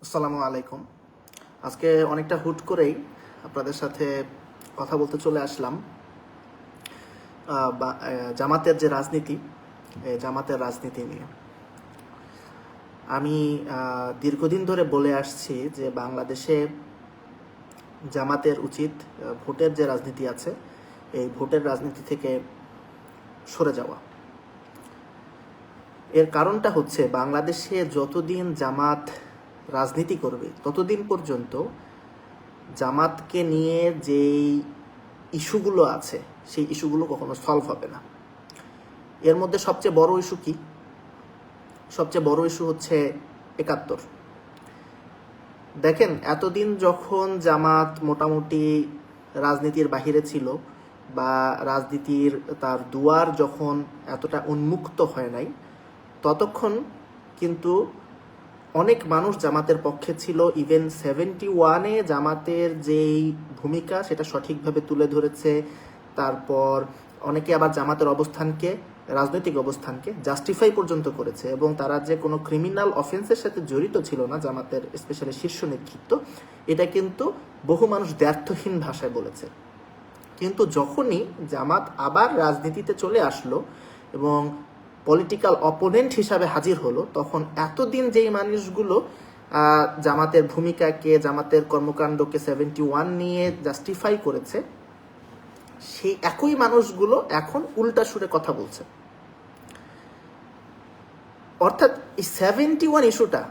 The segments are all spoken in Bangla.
আসসালামু আলাইকুম। আজকে অনেকটা হুট করেই আপনাদের সাথে কথা বলতে চলে আসলাম জামাতের যে রাজনীতি, জামাতের রাজনীতি নিয়ে। আমি দীর্ঘদিন ধরে বলে আসছি যে বাংলাদেশে জামাতের উচিত ভোটের যে রাজনীতি আছে এই ভোটের রাজনীতি থেকে সরে যাওয়া। এর কারণটা হচ্ছে বাংলাদেশে যতদিন জামাত রাজনীতি করবে ততদিন পর্যন্ত জামাতকে নিয়ে যেই ইস্যুগুলো আছে সেই ইস্যুগুলো কখনো সলভ হবে না। এর মধ্যে সবচেয়ে বড় ইস্যু কি? সবচেয়ে বড় ইস্যু হচ্ছে ৭১। দেখেন, এতদিন যখন জামাত মোটামুটি রাজনীতির বাহিরে ছিল বা রাজনীতির তার দুয়ার যখন এতটা উন্মুক্ত হয় নাই, ততক্ষণ কিন্তু অনেক মানুষ জামাতের পক্ষে ছিল। ইভেন 71-এ জামাতের যেই ভূমিকা সেটা সঠিকভাবে তুলে ধরেছে। তারপর অনেকে আবার জামাতের অবস্থানকে, রাজনৈতিক অবস্থানকে জাস্টিফাই পর্যন্ত করেছে, এবং তারা যে কোনো ক্রিমিনাল অফেন্সের সাথে জড়িত ছিল না জামাতের স্পেশালি শীর্ষ নেতৃত্ব, এটা কিন্তু বহু মানুষ দ্ব্যর্থহীন ভাষায় বলেছে। কিন্তু যখনই জামাত আবার রাজনীতিতে চলে আসলো এবং পলিটিক্যাল অপোনেন্ট হিসাবে হাজির হলো, তখন এতদিন যেই মানুষগুলো জামাতের ভূমিকাকে, জামাতের কর্মকাণ্ডকে 71 নিয়ে জাস্টিফাই করেছে, সেই একই মানুষগুলো এখন উল্টা সুরে কথা বলছে। অর্থাৎ এই 71 ইস্যুটা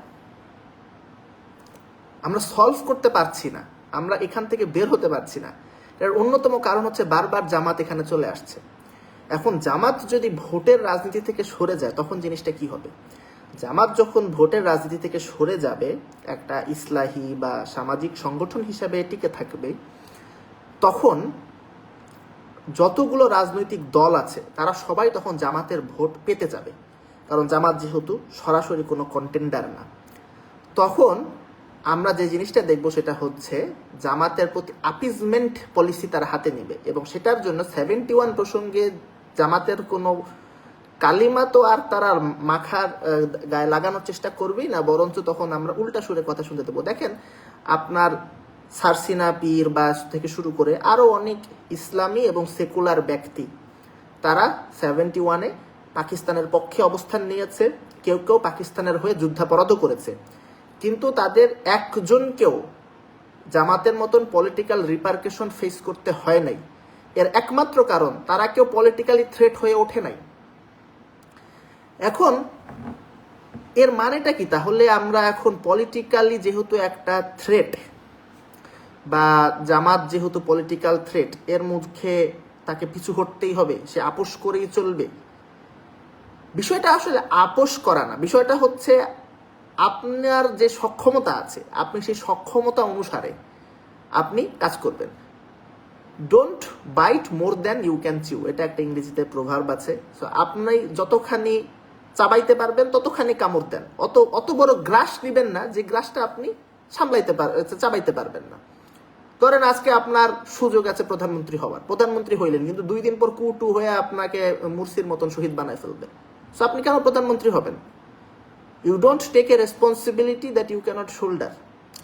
আমরা সলভ করতে পারছি না, আমরা এখান থেকে বের হতে পারছি না। এর অন্যতম কারণ হচ্ছে বারবার জামাত এখানে চলে আসছে। এখন জামাত যদি ভোটের রাজনীতি থেকে সরে যায় তখন জিনিসটা কি হবে? জামাত যখন ভোটের রাজনীতি থেকে সরে যাবে, একটা ইসলাহি বা সামাজিক সংগঠন হিসাবে টিকে থাকবে, তখন যতগুলো রাজনৈতিক দল আছে তারা সবাই তখন জামাতের ভোট পেতে যাবে, কারণ জামাত যেহেতু সরাসরি কোনো কন্টেন্ডার না। তখন আমরা যে জিনিসটা দেখব সেটা হচ্ছে জামাতের প্রতি আপিজমেন্ট পলিসি তারা হাতে নেবে, এবং সেটার জন্য 71 প্রসঙ্গে জামাতের কোনো কালিমা তো আর তারা মাখার গায়ে লাগানোর চেষ্টা করবেই না, বরঞ্চ তখন আমরা উল্টা সুরে কথা শুনতে দেবো। দেখেন, আপনার সারসিনা পীর বা থেকে শুরু করে আরও অনেক ইসলামী এবং সেকুলার ব্যক্তি তারা 71-এ পাকিস্তানের পক্ষে অবস্থান নিয়েছে, কেউ কেউ পাকিস্তানের হয়ে যুদ্ধাপরাধও করেছে, কিন্তু তাদের একজনকেও জামাতের মতন পলিটিক্যাল রিপারকেশন ফেস করতে হয় নাই। এর একমাত্র কারণ তারা কেউ পলিটিক্যালি থ্রেট হয়ে ওঠে নাই। এখন এর মানেটা কি? তাহলে আমরা এখন পলিটিক্যালি যেহেতু একটা থ্রেট, বা জামাত যেহেতু পলিটিক্যাল থ্রেট, এর মুখে তাকে পিছু হটতেই হবে, সে আপোষ করেই চলবে? বিষয়টা আসলে আপোষ করা না, বিষয়টা হচ্ছে আপনার যে সক্ষমতা আছে আপনি সেই সক্ষমতা অনুসারে আপনি কাজ করবেন। Don't bite more than you can chew, এটা একটা ইংরেজিতে প্রভার্ব আছে। সো আপনি যতখানি চাবাইতে পারবেন ততখানি কামড় দেন, অত বড় গ্রাস নেবেন না যে গ্রাসটা আপনি চাবাইতে পারবেন না। ধরেন আজকে আপনার সুযোগ আছে প্রধানমন্ত্রী হওয়ার, প্রধানমন্ত্রী হইলেন, কিন্তু 2 দিন পর কুটু হয়ে আপনাকে মুরসির মতন শহীদ বানায় ফেলবে। সো আপনি কেন প্রধানমন্ত্রী হবেন? You don't take a responsibility that you cannot shoulder.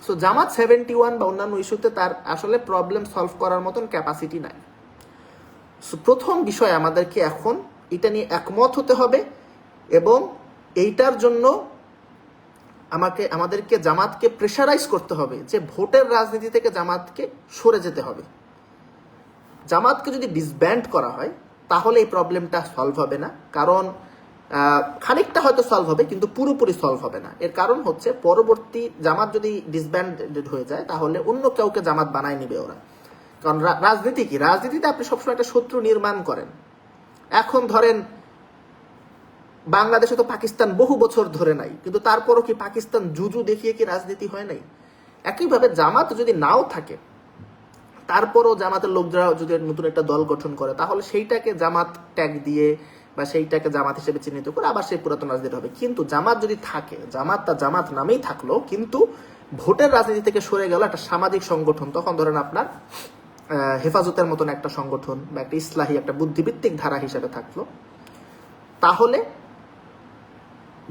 So Jamaat 71 বা অন্যান্য ইস্যুতে তার আসলে প্রবলেম সলভ করার মতন ক্যাপাসিটি নাই। সো প্রথম বিষয় আমাদেরকে এখন এটা নিয়ে একমত হতে হবে, এবং এইটার জন্য আমাদেরকে জামাতকে প্রেশারাইজ করতে হবে যে ভোটের রাজনীতি থেকে জামাতকে সরে যেতে হবে। জামাতকে যদি ডিসব্যান্ড করা হয় তাহলে এই প্রবলেমটা সলভ হবে না, কারণ খানিকটা হয়তো সলভ হবে কিন্তু পুরোপুরি সলভ হবে না। এর কারণ হচ্ছে পরবর্তী জামাত যদি ডিসব্যান্ডেড হয়ে যায় তাহলে অন্য কাউকে জামাত বানায় নিবে ওরা। কারণ রাজনীতি কি? রাজনীতিতে আপনি সবসময় একটা শত্রু নির্মাণ করেন। এখন ধরেন বাংলাদেশে তো পাকিস্তান বহু বছর ধরে নাই, কিন্তু তারপরও কি পাকিস্তান জুজু দেখিয়ে কি রাজনীতি হয় নাই? একইভাবে জামাত যদি নাও থাকে, তারপরও জামাতের লোকরা যদি নতুন একটা দল গঠন করে তাহলে সেইটাকে জামাত ট্যাগ দিয়ে বা সেইটাকে জামাত হিসেবে চিহ্নিত করে আবার সেই পুরাতন রাজনীতি হবে। কিন্তু জামাত যদি থাকে, জামাত তা জামাত নামেই থাকলো, কিন্তু ভোটের রাজনীতি থেকে সরে গেল একটা সামাজিক সংগঠন, তখন ধরেন আপনার হেফাজতের মতন একটা সংগঠন বা একটা ইসলাহি, একটা বুদ্ধিভিত্তিক ধারা হিসেবে থাকলো, তাহলে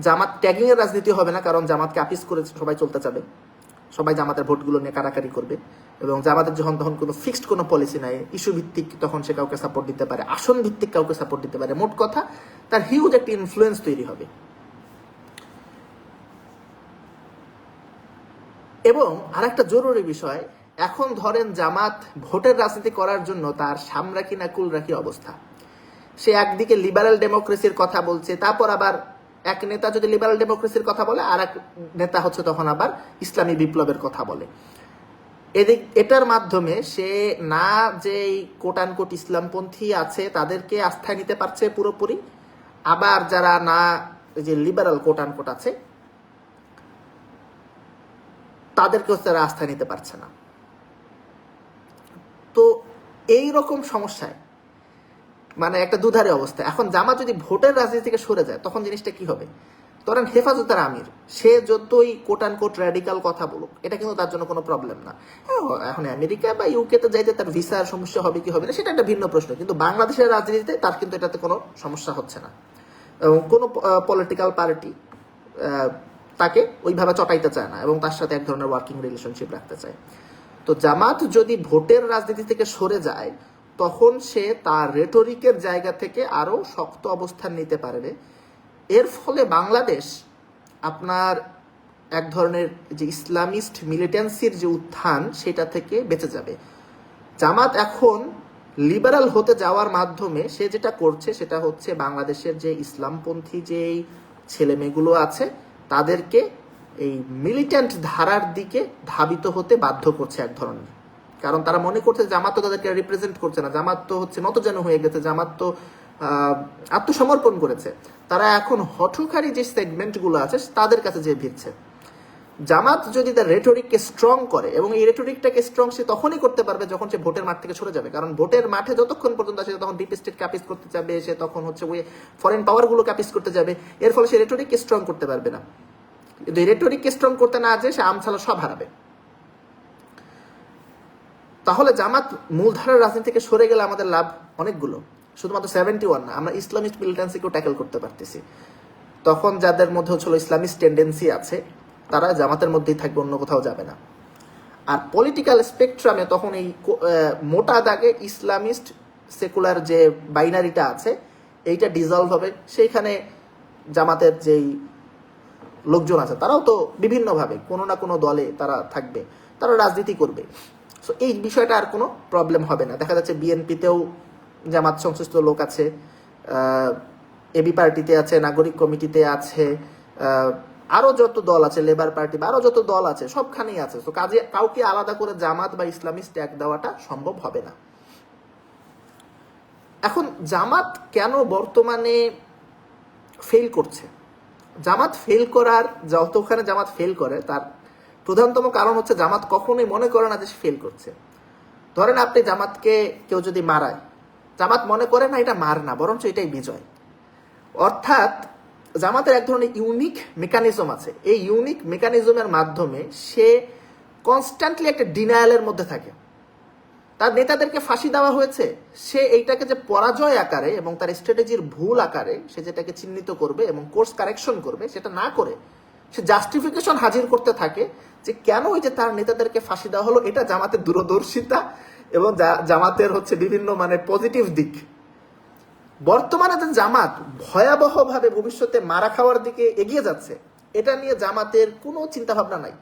জামাত ট্যাগিং এর রাজনীতি হবে না, কারণ জামাতকে আপিস করে সবাই চলতে চাবে। সবাই জামাতের ভোটগুলো নিয়ে কারাকারি করবে, এবং জামাতের যখন তখন কোনো ফিক্সড কোনো পলিসি নাই, ইস্যু ভিত্তিক তখন সে কাউকে সাপোর্ট দিতে পারে, আসন ভিত্তিক কাউকে সাপোর্ট দিতে পারে। মোট কথা তার হিউজ একটি ইনফ্লুয়েন্স তৈরি হবে। এবং আরেকটা জরুরি বিষয়, এখন ধরেন জামাত ভোটের রাজনীতি করার জন্য তার সামরাকি না কুলরাকি অবস্থা। সে একদিকে লিবারেল ডেমোক্রেসির কথা বলছে, তারপর আবার এক নেতা যদি লিবারেল ডেমোক্রেসির কথা বলে, আর এক নেতা হচ্ছে তখন আবার ইসলামী বিপ্লবের কথা বলে। এটার মাধ্যমে সে না যে কোট আনকোট ইসলামপন্থী আছে তাদেরকে আস্থায় নিতে পারছে পুরোপুরি, আবার যারা না যে লিবারাল কোট আনকোট আছে তাদেরকেও তারা আস্থায় নিতে পারছে না। তো এই রকম সমস্যায় মানে একটা দুধারে অবস্থা। এখন জামাত যদি ভোটের রাজনীতি থেকে সরে যায় তখন জিনিসটা কি হবে? ধরেন হেফাজতের আমির, সে যতই কোট আন কোট র্যাডিক্যাল কথা বলুক, এটা কিন্তু তার জন্য কোনো প্রবলেম না। এখন আমেরিকা বা ইউকেতে যাইতে তার ভিসার সমস্যা হবে কি হবে না সেটা একটা ভিন্ন প্রশ্ন, কিন্তু বাংলাদেশের রাজনীতিতে তার কিন্তু এটাতে কোনো সমস্যা হচ্ছে না, এবং কোনো পলিটিক্যাল পার্টি তাকে ওইভাবে চটাইতে চায় না এবং তার সাথে এক ধরনের ওয়ার্কিং রিলেশনশিপ রাখতে চায়। তো জামাত যদি ভোটের রাজনীতি থেকে সরে যায় তখন সে তার রেটরিকের জায়গা থেকে আরো শক্ত অবস্থান নিতে পারবে। এর ফলে বাংলাদেশ আপনার এক ধরনের যে ইসলামিস্ট মিলিটেন্সির যে উত্থান সেটা থেকে বেঁচে যাবে। জামাত এখন লিবারাল হতে যাওয়ার মাধ্যমে সে যেটা করছে সেটা হচ্ছে বাংলাদেশের যে ইসলামপন্থী যে ছেলে মেয়েগুলো আছে তাদেরকে এই মিলিটেন্ট ধারার দিকে ধাবিত হতে বাধ্য করছে এক ধরনের। কারণ তারা মনে করছে জামাত তো তাদেরকে রিপ্রেজেন্ট করছে না, জামাত তো হচ্ছে নতজানু হয়ে গেছে, জামাত তো আত্মসমর্পণ করেছে। তারা এখন হঠকারী যে সেগমেন্টগুলো আছে তাদের কাছে যে ভিড়ছে। জামাত যদি তার রেটরিককে স্ট্রং করে, এবং এই রেটরিকটাকে স্ট্রং সে তখনই করতে পারবে যখন সে ভোটের মাঠ থেকে সরে যাবে। কারণ ভোটের মাঠে যতক্ষণ পর্যন্ত আসে তখন ডিপ স্টেট ক্যাপিস করতে যাবে, সে তখন হচ্ছে ওই ফরেন পাওয়ারগুলো ক্যাপিস করতে যাবে, এর ফলে সে রেটরিককে স্ট্রং করতে পারবে না। কিন্তু এই রেটরিককে স্ট্রং করতে না যে সে আমছালা সব হারাবে। তাহলে জামাত মূলধারার রাজনীতি থেকে সরে গেলে আমাদের লাভ অনেকগুলো, শুধুমাত্র 71 না, আমরা ইসলামিস্ট মিলিটেন্সিকেও ট্যাকেল করতে পারতেছি। তখন যাদের মধ্যে হচ্ছিল ইসলামিস্ট টেন্ডেন্সি আছে তারা জামাতের মধ্যেই থাকবে, অন্য কোথাও যাবে না। আর পলিটিক্যাল স্পেকট্রামে তখন এই মোটা দাগে ইসলামিস্ট সেকুলার যে বাইনারিটা আছে এইটা ডিজলভ হবে। সেইখানে জামাতের যেই লোকজন আছে তারাও তো বিভিন্নভাবে কোনো না কোনো দলে তারা থাকবে, তারা রাজনীতি করবে। সো এই বিষয়টা আর কোনো প্রবলেম হবে না। দেখা যাচ্ছে বিএনপিতেও জামাত সংশ্লিষ্ট লোক আছে, এবি পার্টিতে আছে, নাগরিক কমিটিতে আছে, আরো যত দল আছে, লেবার পার্টি বা আরো যত দল আছে সবখানেই আছে। তো কাজে কাউকে আলাদা করে জামাত বা ইসলামিস্ট ট্যাগ দেওয়াটা সম্ভব হবে না। এখন জামাত কেন বর্তমানে ফেল করছে? জামাত ফেল করার যতখানে জামাত ফেল করে তার প্রধানতম কারণ হচ্ছে জামাত কখনোই মনে করে না যে ফেল করছে। ধরেন আপনি জামাতকে কেউ যদি মারায়, জামাত মনে করে না এটা মার না, বরঞ্চ এটাই বিজয়। অর্থাৎ জামাতের এক ধরনের ইউনিক মেকানিজম আছে, এই ইউনিক মেকানিজমের মাধ্যমে সে কনস্ট্যান্টলি একটা ডিনায়ালের মধ্যে থাকে। তার নেতাদেরকে ফাঁসি দেওয়া হয়েছে, সে এইটাকে যে পরাজয় আকারে এবং তার স্ট্র্যাটেজির ভুল আকারে সে যেটাকে চিহ্নিত করবে এবং কোর্স কারেকশন করবে, সেটা না করে সে জাস্টিফিকেশন হাজির করতে থাকে যে কেন ওই যে তার নেতাদেরকে ফাঁসি দেওয়া হলো। এটা জামাতের দূরদর্শিতা এবং জামাতের হচ্ছে বিভিন্ন মানে পজিটিভ দিক। বর্তমানে যে জামাত ভয়াবহভাবে ভবিষ্যতে মারা খাওয়ার দিকে এগিয়ে যাচ্ছে, এটা নিয়ে জামাতের কোনো চিন্তা ভাবনা নাই।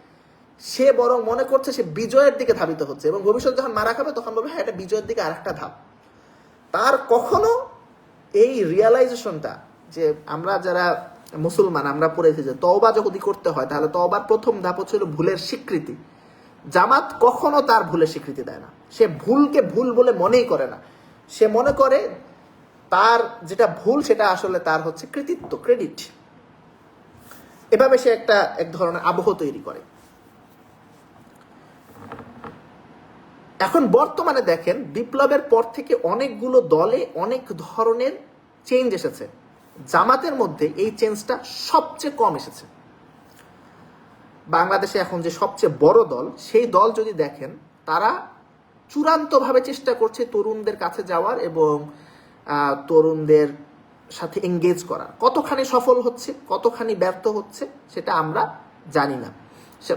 সে বরং মনে করছে সে বিজয়ের দিকে ধাবিত হচ্ছে, এবং ভবিষ্যতে যখন মারা খাবে তখন বলবে হ্যাঁ এটা বিজয়ের দিকে আরেকটা ধাপ। তার কখনো এই রিয়ালাইজেশনটা যে আমরা যারা মুসলমান আমরা পড়েছি যে তওবা যদি করতে হয় তাহলে তওবার প্রথম ধাপ হচ্ছে ভুলের স্বীকৃতি। জামাত কখনো তার ভুলের স্বীকৃতি দেয় না, সে ভুলকে ভুল বলে মনেই করে না। সে মনে করে তার যেটা ভুল সেটা আসলে তার হচ্ছে কৃতিত্ব, ক্রেডিট। এভাবে সে এক ধরনের আবহ তৈরি করে। এখন বর্তমানে দেখেন বিপ্লবের পর থেকে অনেকগুলো দলে অনেক ধরনের চেঞ্জ এসেছে, জামাতের মধ্যে এই চেঞ্জটা সবচেয়ে কম এসেছে। বাংলাদেশে এখন যে সবচেয়ে বড় দল, সেই দল যদি দেখেন তারা চূড়ান্তভাবে চেষ্টা করছে তরুণদের কাছে যাওয়ার এবং তরুণদের সাথে এঙ্গেজ করার। কতখানি সফল হচ্ছে কতখানি ব্যর্থ হচ্ছে সেটা আমরা জানি না,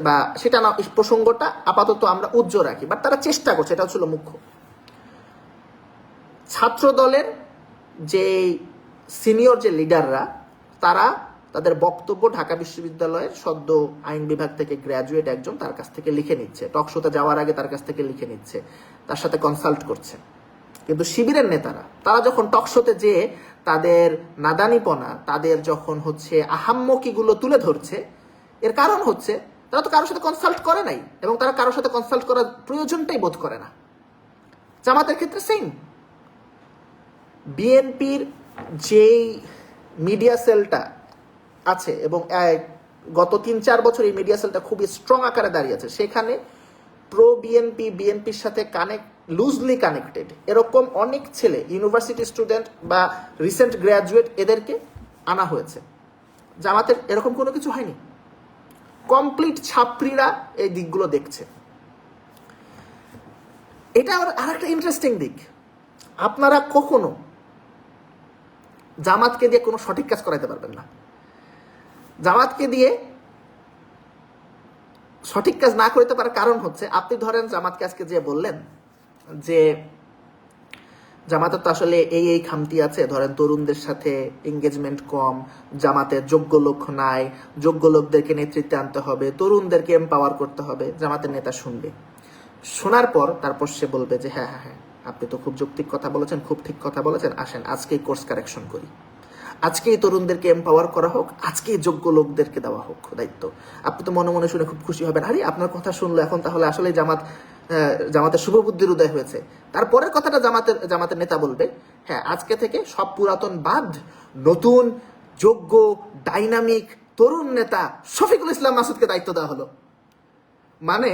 বা সেটা না, এই প্রসঙ্গটা আপাতত আমরা উজ্জ্বল রাখি, বাট তারা চেষ্টা করছে, এটা ছিল মুখ্য। ছাত্র দলের যে সিনিয়র যে লিডাররা, তারা তাদের বক্তব্য ঢাকা বিশ্ববিদ্যালয়ের সদ্য আইন বিভাগ থেকে গ্র্যাজুয়েট একজন, তার কাছ থেকে লিখে নিচ্ছে, টক শোতে যাওয়ার আগে তার কাছ থেকে লিখে নিচ্ছে, তার সাথে কনসাল্ট করছে। কিন্তু শিবিরের নেতারা, তারা যখন টক শোতে যেয়ে তাদের নাদানিপনা, তাদের যখন হচ্ছে আহাম্মকিগুলো তুলে ধরছে, এর কারণ হচ্ছে তারা তো কারোর সাথে কনসাল্ট করে নাই, এবং তারা কারোর সাথে কনসাল্ট করার প্রয়োজনটাই বোধ করে না। জামাতের ক্ষেত্রে সেম। বিএনপির যেই মিডিয়া সেলটা আছে, এবং গত ৩-৪ বছর এই মিডিয়া সেলটা খুবই স্ট্রং আকারে দাঁড়িয়েছে, সেখানে প্রো বিএনপি, বিএনপির সাথে লুজলি কানেক্টেড এরকম অনেক ছেলে, ইউনিভার্সিটি স্টুডেন্ট বা রিসেন্ট গ্র্যাজুয়েট, এদেরকে আনা হয়েছে। জামাতের এরকম কোনো কিছু হয়নি। কমপ্লিট ছাত্রীরা এই দিকগুলো দেখছে। এটা আর একটা ইন্টারেস্টিং দিক, আপনারা কখনো জামাতকে দিয়ে কোনো সঠিক কাজ করাইতে পারবেন না। জামাতকে দিয়ে সঠিক কাজ না করতে পারার কারণ হচ্ছে, আপনি ধরেন জামাতকে আজকে যে বললেন যে জামাতের তো আসলে এই খামতি আছে, ধরেন তরুণদের সাথে এঙ্গেজমেন্ট কম, জামাতের যোগ্য লোক নাই, যোগ্য লোকদেরকে নেতৃত্বে আনতে হবে, তরুণদেরকে এম্পাওয়ার করতে হবে। জামাতের নেতা শুনবে, শোনার পর তারপর সে বলবে যে হ্যাঁ হ্যাঁ হ্যাঁ, আপনি তো খুব যৌক্তিক কথা বলেছেন, খুব ঠিক কথা বলেছেন, আসেন আজকেই কোর্স কারেকশন করি, আজকেই তরুণদেরকে এম্পাওয়ার করা হোক, আজকেই যোগ্য লোকদেরকে দেওয়া হোক দায়িত্ব। আপনি তো মনে মনে শুনে খুব খুশি হবেন, আরে আপনার কথা শুনলো এখন তাহলে আসলে জামাতের শুভবুদ্ধির উদয় হয়েছে। তারপরের কথাটা জামাতের নেতা বলবে, হ্যাঁ আজকে থেকে সব পুরাতন বাদ, নতুন যোগ্য ডাইনামিক তরুণ নেতা শফিকুল ইসলাম মাসুদকে দায়িত্ব দেওয়া হলো। মানে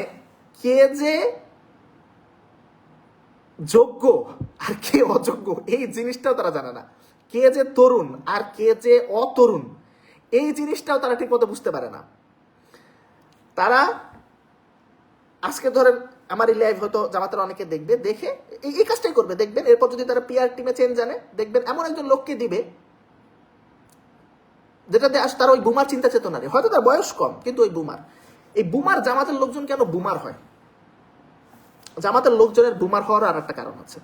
কে যে যোগ্য আর কে অযোগ্য এই জিনিসটাও তারা জানে না, কে যে তরুণ আর কে যে অতরুণ এই জিনিসটাও তারা ঠিক মতো বুঝতে পারে না। তারা আজকে ধরেন আমার এই লাইভ হয়তো জামাতের অনেকে দেখবে, দেখে এই কাজটাই করবে, দেখবেন এরপর যদি তারা পিআর টিমে চেঞ্জ জানে, দেখবেন এমন একজন লোককে দিবে যেটাতে তার ওই বুমার চিন্তা চেতনা নেই, হয়তো তার বয়স কম কিন্তু ওই বুমার জামাতের লোকজন কেন বুমার হয়? জামাতের লোকজনের বুমার হওয়ার আর একটা কারণ আছে।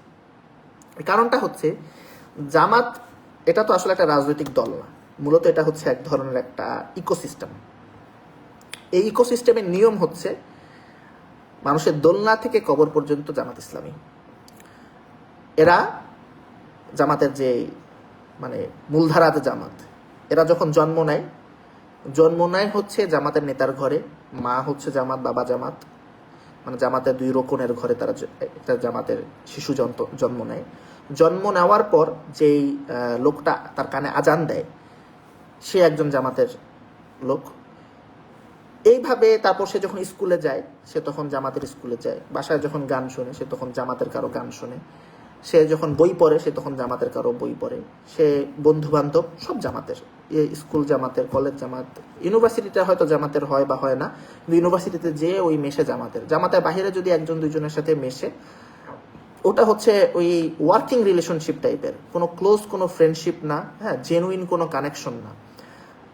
এই কারণটা হচ্ছে, জামাত এটা তো আসলে একটা রাজনৈতিক দল না, মূলত এটা হচ্ছে এক ধরনের একটা ইকোসিস্টেম। এই ইকোসিস্টেমের নিয়ম হচ্ছে মানুষের দোলনা থেকে কবর পর্যন্ত জামাত ইসলামী। এরা জামাতের যে মানে মূলধারাতে জামাত, এরা যখন জন্ম নেয় হচ্ছে জামাতের নেতার ঘরে, মা হচ্ছে জামাত, বাবা জামাত, মানে জামাতের 2 রোকনের ঘরে তারা জামাতের শিশু জন্ম নেয়। জন্ম নেওয়ার পর যেই লোকটা তার কানে আজান দেয়, সে একজন জামাতের লোক। এইভাবে তারপর সে যখন স্কুলে যায়, সে তখন জামাতের স্কুলে যায়, বাসায় যখন গান শোনে সে তখন জামাতের কারো গান শোনে, সে যখন বই পড়ে সে তখন জামাতের কারো বই পড়ে, সে বন্ধু বান্ধব সব জামাতের, স্কুল জামাতের, কলেজ জামাত, ইউনিভার্সিটিটা হয়তো জামাতের হয় বা হয় না, কিন্তু ইউনিভার্সিটিতে যে ওই মেশে জামাতের বাহিরে যদি 1-2 জনের সাথে মেশে, ওটা হচ্ছে ওই ওয়ার্কিং রিলেশনশিপ টাইপের, কোনো ক্লোজ কোনো ফ্রেন্ডশিপ না, হ্যাঁ জেনুইন কোনো কানেকশন না।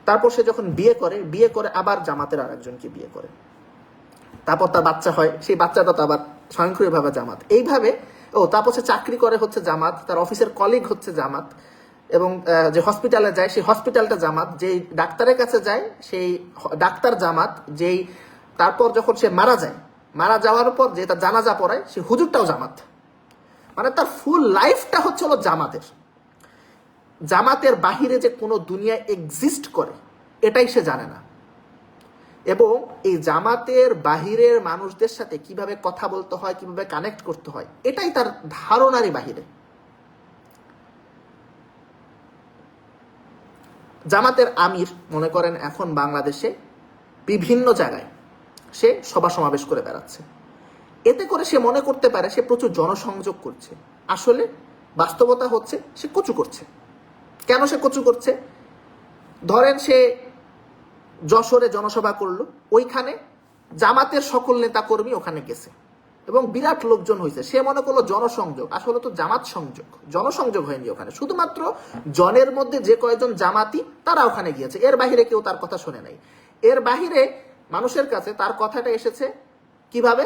তারপর সে যখন বিয়ে করে আবার জামাতের আরেকজনকে বিয়ে করে, তারপর তার বাচ্চা হয়, সেই বাচ্চাটা তো আবার স্বয়ংক্রিয়ভাবে জামাত। এইভাবে তারপর সে চাকরি করে হচ্ছে জামাত, তার অফিসের কলিগ হচ্ছে জামাত, এবং যে হসপিটালে যায় সেই হসপিটালটা জামাত, যেই ডাক্তারের কাছে যায় সেই ডাক্তার জামাত, যেই তারপর যখন সে মারা যাওয়ার পর যে তার জানাজা পড়ায় সেই হুজুরটাও জামাত। মানে তার ফুল লাইফটা হচ্ছে হলো জামাতের বাহিরে যে কোনো দুনিয়া এক্সিস্ট করে এটাই সে জানে না, এবং এই জামাতের বাহিরের মানুষদের সাথে কিভাবে কথা বলতে হয়, কিভাবে কানেক্ট করতে হয়, এটাই তার ধারণারই বাহিরে। জামাতের আমির মনে করেন এখন বাংলাদেশে বিভিন্ন জায়গায় সে সভা সমাবেশ করে বেড়াচ্ছে, এতে করে সে মনে করতে পারে সে প্রচুর জনসংযোগ করছে, আসলে বাস্তবতা হচ্ছে সে কচু করছে। কেন সে কচু করছে? ধরেন সে যশোরে জনসভা করলো, ওইখানে জামাতের সকল নেতা কর্মী ওখানে গেছে এবং বিরাট লোকজন হয়েছে, সে মনে করলো জনসংযোগ, আসলে তো জামাত জনসংযোগ হয়নি ওখানে, শুধুমাত্র জনের মধ্যে যে কয়েকজন জামাতি তারা ওখানে গিয়েছে, এর বাহিরে কেউ তার কথা শোনে নাই। এর বাহিরে মানুষের কাছে তার কথাটা এসেছে কিভাবে?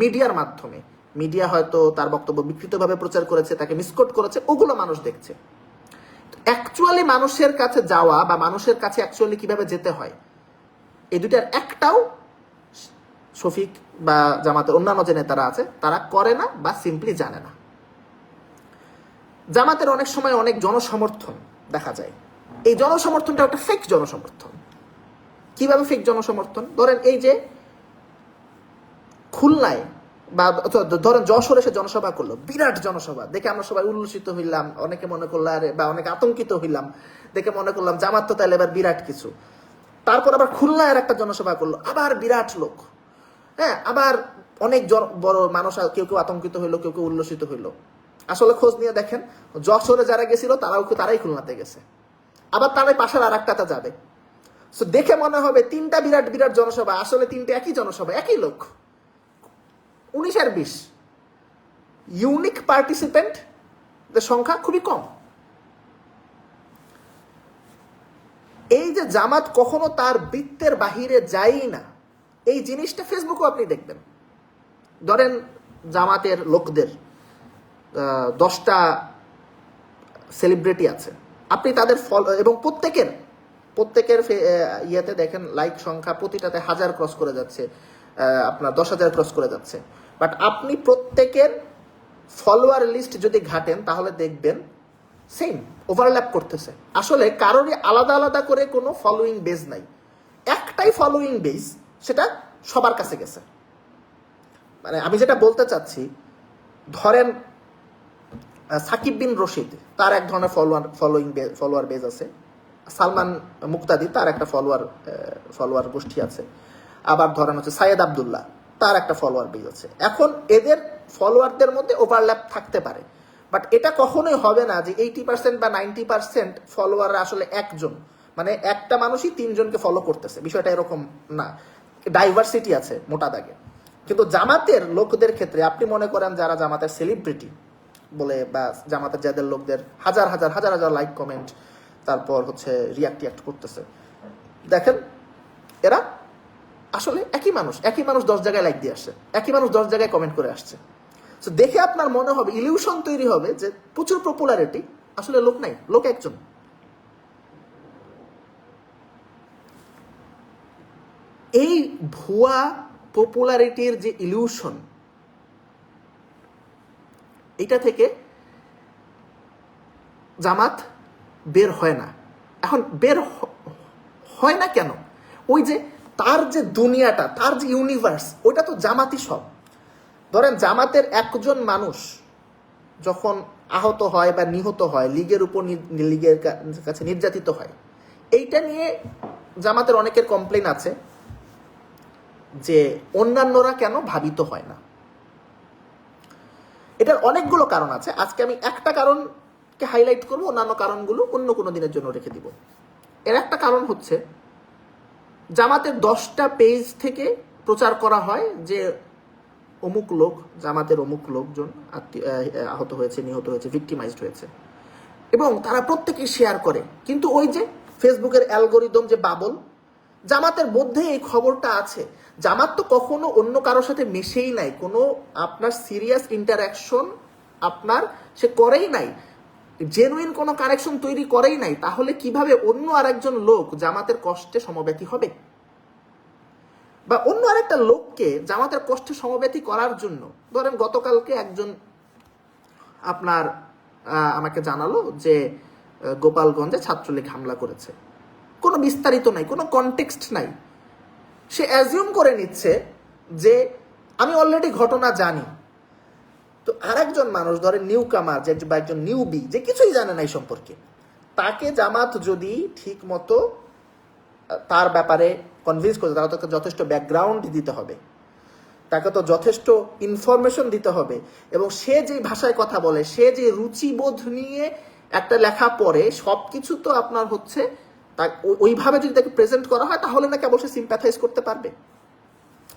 মিডিয়ার মাধ্যমে। মিডিয়া হয়তো তার বক্তব্য বিকৃতভাবে প্রচার করেছে, তাকে মিসকোট করেছে, ওগুলো মানুষ দেখছে। অ্যাকচুয়ালি মানুষের কাছে যাওয়া বা মানুষের কাছে অ্যাকচুয়ালি কিভাবে যেতে হয়, এই দুইটার একটাও শফিক বা জামাতের অন্যান্য যে নেতারা আছে তারা করে না বা সিম্পলি জানে না। জামাতের অনেক সময় অনেক জনসমর্থন দেখা যায়, এই জনসমর্থনটা একটা ফেক জনসমর্থন। কিভাবে ফেক জনসমর্থন? ধরেন এই যে খুলনায় বা ধরেন যশোরে সে জনসভা করলো, বিরাট জনসভা দেখে আমরা সবাই উল্লসিত হইলাম, অনেকে মনে করলাম বা অনেকে আতঙ্কিত হইলাম, দেখে মনে করলাম জামাত তো তাহলে এবার বিরাট কিছু। তারপর আবার খুলনায় একটা জনসভা করলো, আবার বিরাট লোক, হ্যাঁ, আবার অনেক বড় মানুষ, কেউ কেউ আতঙ্কিত হইলো, কেউ কেউ উল্লসিত হইলো। আসলে খোঁজ নিয়ে দেখেন যশোরে যারা গেছিল তারাই খুলনাতে গেছে, আবার তারাই পাশের আর একটাতে যাবে। সো দেখে মনে হবে তিনটা বিরাট বিরাট জনসভা, আসলে তিনটা একই জনসভা, একই লোক, 19 আর 20। ইউনিক পার্টিসিপেন্ট সংখ্যা খুবই কম। এই যে জামাত কখনো তার বৃত্তের বাহিরে যায়ই না, এই জিনিসটা ফেসবুকেও আপনি দেখবেন। ধরেন জামাতের লোকদের 10টা সেলিব্রিটি আছে, আপনি তাদের এবং প্রত্যেকের ইয়েতে দেখেন লাইক সংখ্যা প্রতিটাতে 1000 ক্রস করে যাচ্ছে, আপনার 10,000 ক্রস করে যাচ্ছে। বাট আপনি প্রত্যেকের ফলোয়ার লিস্ট যদি ঘাটেন তাহলে দেখবেন সেম ওভারল্যাপ করতেছে। আসলে কারোরই আলাদা আলাদা করে কোনো ফলোয়িং বেজ নাই, একটাই ফলোয়িং বেজ, সেটা সবার কাছে গেছে। মানে আমি যেটা বলতে চাচ্ছি, ধরেন সাকিব বিন রশিদ, তার এক ধরনের ফলোয়ার বেজ আছে। সালমান মুক্তাদি, তার একটা ফলোয়ার গোষ্ঠী আছে। আবার ধরেন হচ্ছে সাইয়েদ আবদুল্লাহ, তার একটা ফলোয়ার বেজ আছে। এখন এদের ফলোয়ারদের মধ্যে ওভারল্যাপ থাকতে পারে, বাট এটা কখনোই হবে না যে 80% বা 90% ফলোয়ার আসলে একজন, মানে একটা মানুষই 3 জনকে ফলো করতেছে, বিষয়টা এরকম না। ডাইভার্সিটি আছে মোটা দাগে। কিন্তু জামাতের লোকদের ক্ষেত্রে আপনি মনে করেন যারা জামাতের সেলিব্রিটি বলে বা জামাতের যাদের লোকদের হাজার হাজার লাইক কমেন্ট, তারপর হচ্ছে রিয়াক্ট করতেছে, দেখেন এরা আসলে একই মানুষ 10 জায়গায় লাইক দিয়ে আসছে, একই মানুষ 10 জায়গায় কমেন্ট করে আসছে। তো দেখে আপনার মনে হবে, ইলিউশন তৈরি হবে যে প্রচুর পপুলারিটি, আসলে লোক নাই, লোক একজন। এই ভুয়া পপুলারিটির যে ইলিউশন, এটা থেকে জামাত বের হয় না। এখন বের হয় না কেন? ওই যে তার যে দুনিয়াটা, তার যে ইউনিভার্স, ওইটা তো জামাতই সব। ধরেন জামাতের একজন মানুষ যখন আহত হয় বা নিহত হয়, লিগের উপর লিগের কাছে নির্যাতিত হয়, এইটা নিয়ে জামাতের অনেকের কমপ্লেন আছে যে অন্যান্যরা কেন ভাবিত হয় না। এটার অনেকগুলো কারণ আছে, আজকে আমি একটা কারণকে হাইলাইট করবো, অন্যান্য কারণগুলো অন্য কোনো দিনের জন্য রেখে দিব। এর একটা কারণ হচ্ছে জামাতের 10টা পেজ থেকে প্রচার করা হয় যে অমুক লোক, জামাতের অমুক লোকজন আহত হয়েছে, নিহত হয়েছে, ভিক্টিমাইজড হয়েছে, এবং তারা প্রত্যেকে শেয়ার করে। কিন্তু ওই যে ফেসবুকের অ্যালগোরিদম যে বাবল, জামাতের মধ্যে এই খবরটা আছে। জামাত তো কখনো অন্য কারোর সাথে মিশেই নাই, কোনো আপনার সিরিয়াস ইন্টারাকশন আপনার সে করেই নাই, জেনুইন কোনো কানেকশন তৈরি করেই নাই। তাহলে কিভাবে অন্য আরেকজন লোক জামাতের কষ্টে সমব্যথী হবে, বা অন্য আরেকটা লোককে জামাতের কষ্টে সমব্যথী করার জন্য? ধরেন গতকালকে একজন আপনার আমাকে জানালো যে গোপালগঞ্জে ছাত্রলীগ হামলা করেছে, কোনো বিস্তারিত নাই, কোনো কনটেক্সট নাই। সে অ্যাজিউম করে নিচ্ছে যে আমি অলরেডি ঘটনা জানি। তো আরেকজন মানুষ, ধরেন নিউ কামার, যে একজন নিউবি, যে কিছুই জানে না এই সম্পর্কে, তাকে জামাত যদি ঠিক মতো তার ব্যাপারে কনভিন্স করতে, তাকে তো যথেষ্ট ব্যাকগ্রাউন্ড দিতে হবে, তাকে তো যথেষ্ট ইনফরমেশন দিতে হবে, এবং সে যে ভাষায় কথা বলে, সে যে রুচিবোধ নিয়ে একটা লেখা পড়ে, সব কিছু তো আপনার হচ্ছে ওইভাবে যদি তাকে প্রেজেন্ট করা হয়, তাহলে না কেবল সে সিম্প্যাথাইজ করতে পারবে,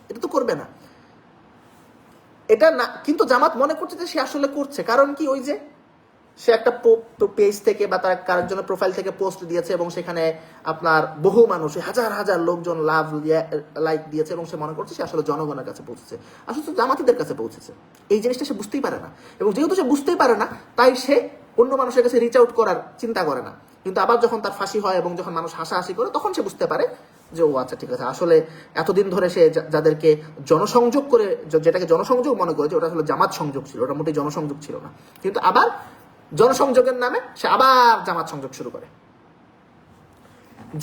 এটা তো করবে না। এটা না, কিন্তু জামাত মনে করছে যে সে আসলে করছে। কারণ কি? ওই যে সে একটা পেজ থেকে বা তার কারোর জন্য প্রোফাইল থেকে পোস্ট দিয়েছে এবং সেখানে আপনার বহু মানুষ, হাজার হাজার লোকজন লাইক দিয়েছে এবং সে মনে করছে সে আসলে জনগণের কাছে পৌঁছেছে, আসলে জামাতিদের কাছে পৌঁছেছে। এই জিনিসটা সে বুঝতেই পারে না, এবং যেহেতু সে বুঝতেই পারে না তাই সে অন্য মানুষের কাছে রিচ আউট করার চিন্তা করে না। কিন্তু আবার যখন তার ফাঁসি হয় এবং যখন মানুষ হাসাহাসি করে, তখন সে বুঝতে পারে যে ও আচ্ছা ঠিক আছে, আসলে এতদিন ধরে সে যাদেরকে জনসংযোগ করে, যেটাকে জনসংযোগ মনে করেছে, ওটা আসলে জামাত সংযোগ ছিল, ওটা মোটেই জনসংযোগ ছিল না। কিন্তু আবার জনসংযোগের নামে সে আবার জামাত সংযোগ শুরু করে।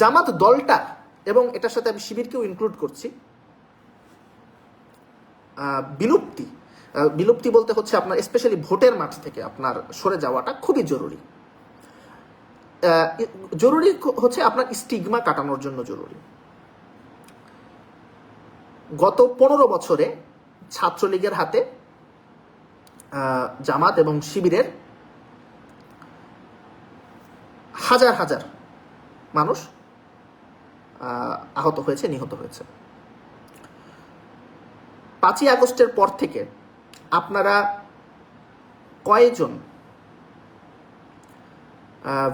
জামাত দলটা, এবং এটার সাথে আমি শিবিরকেও ইনক্লুড করছি, বিলুপ্তি বলতে হচ্ছে আপনার স্পেশালি ভোটের মাঠ থেকে আপনার সরে যাওয়াটা খুবই জরুরি। হচ্ছে আপনার স্টিগমা কাটানোর জন্য জরুরি। গত 15 বছরে ছাত্রলীগের হাতে জামাত এবং শিবিরের হাজার হাজার মানুষ আহত হয়েছে, নিহত হয়েছে। 5ই আগস্টের পর থেকে আপনারা কয়জন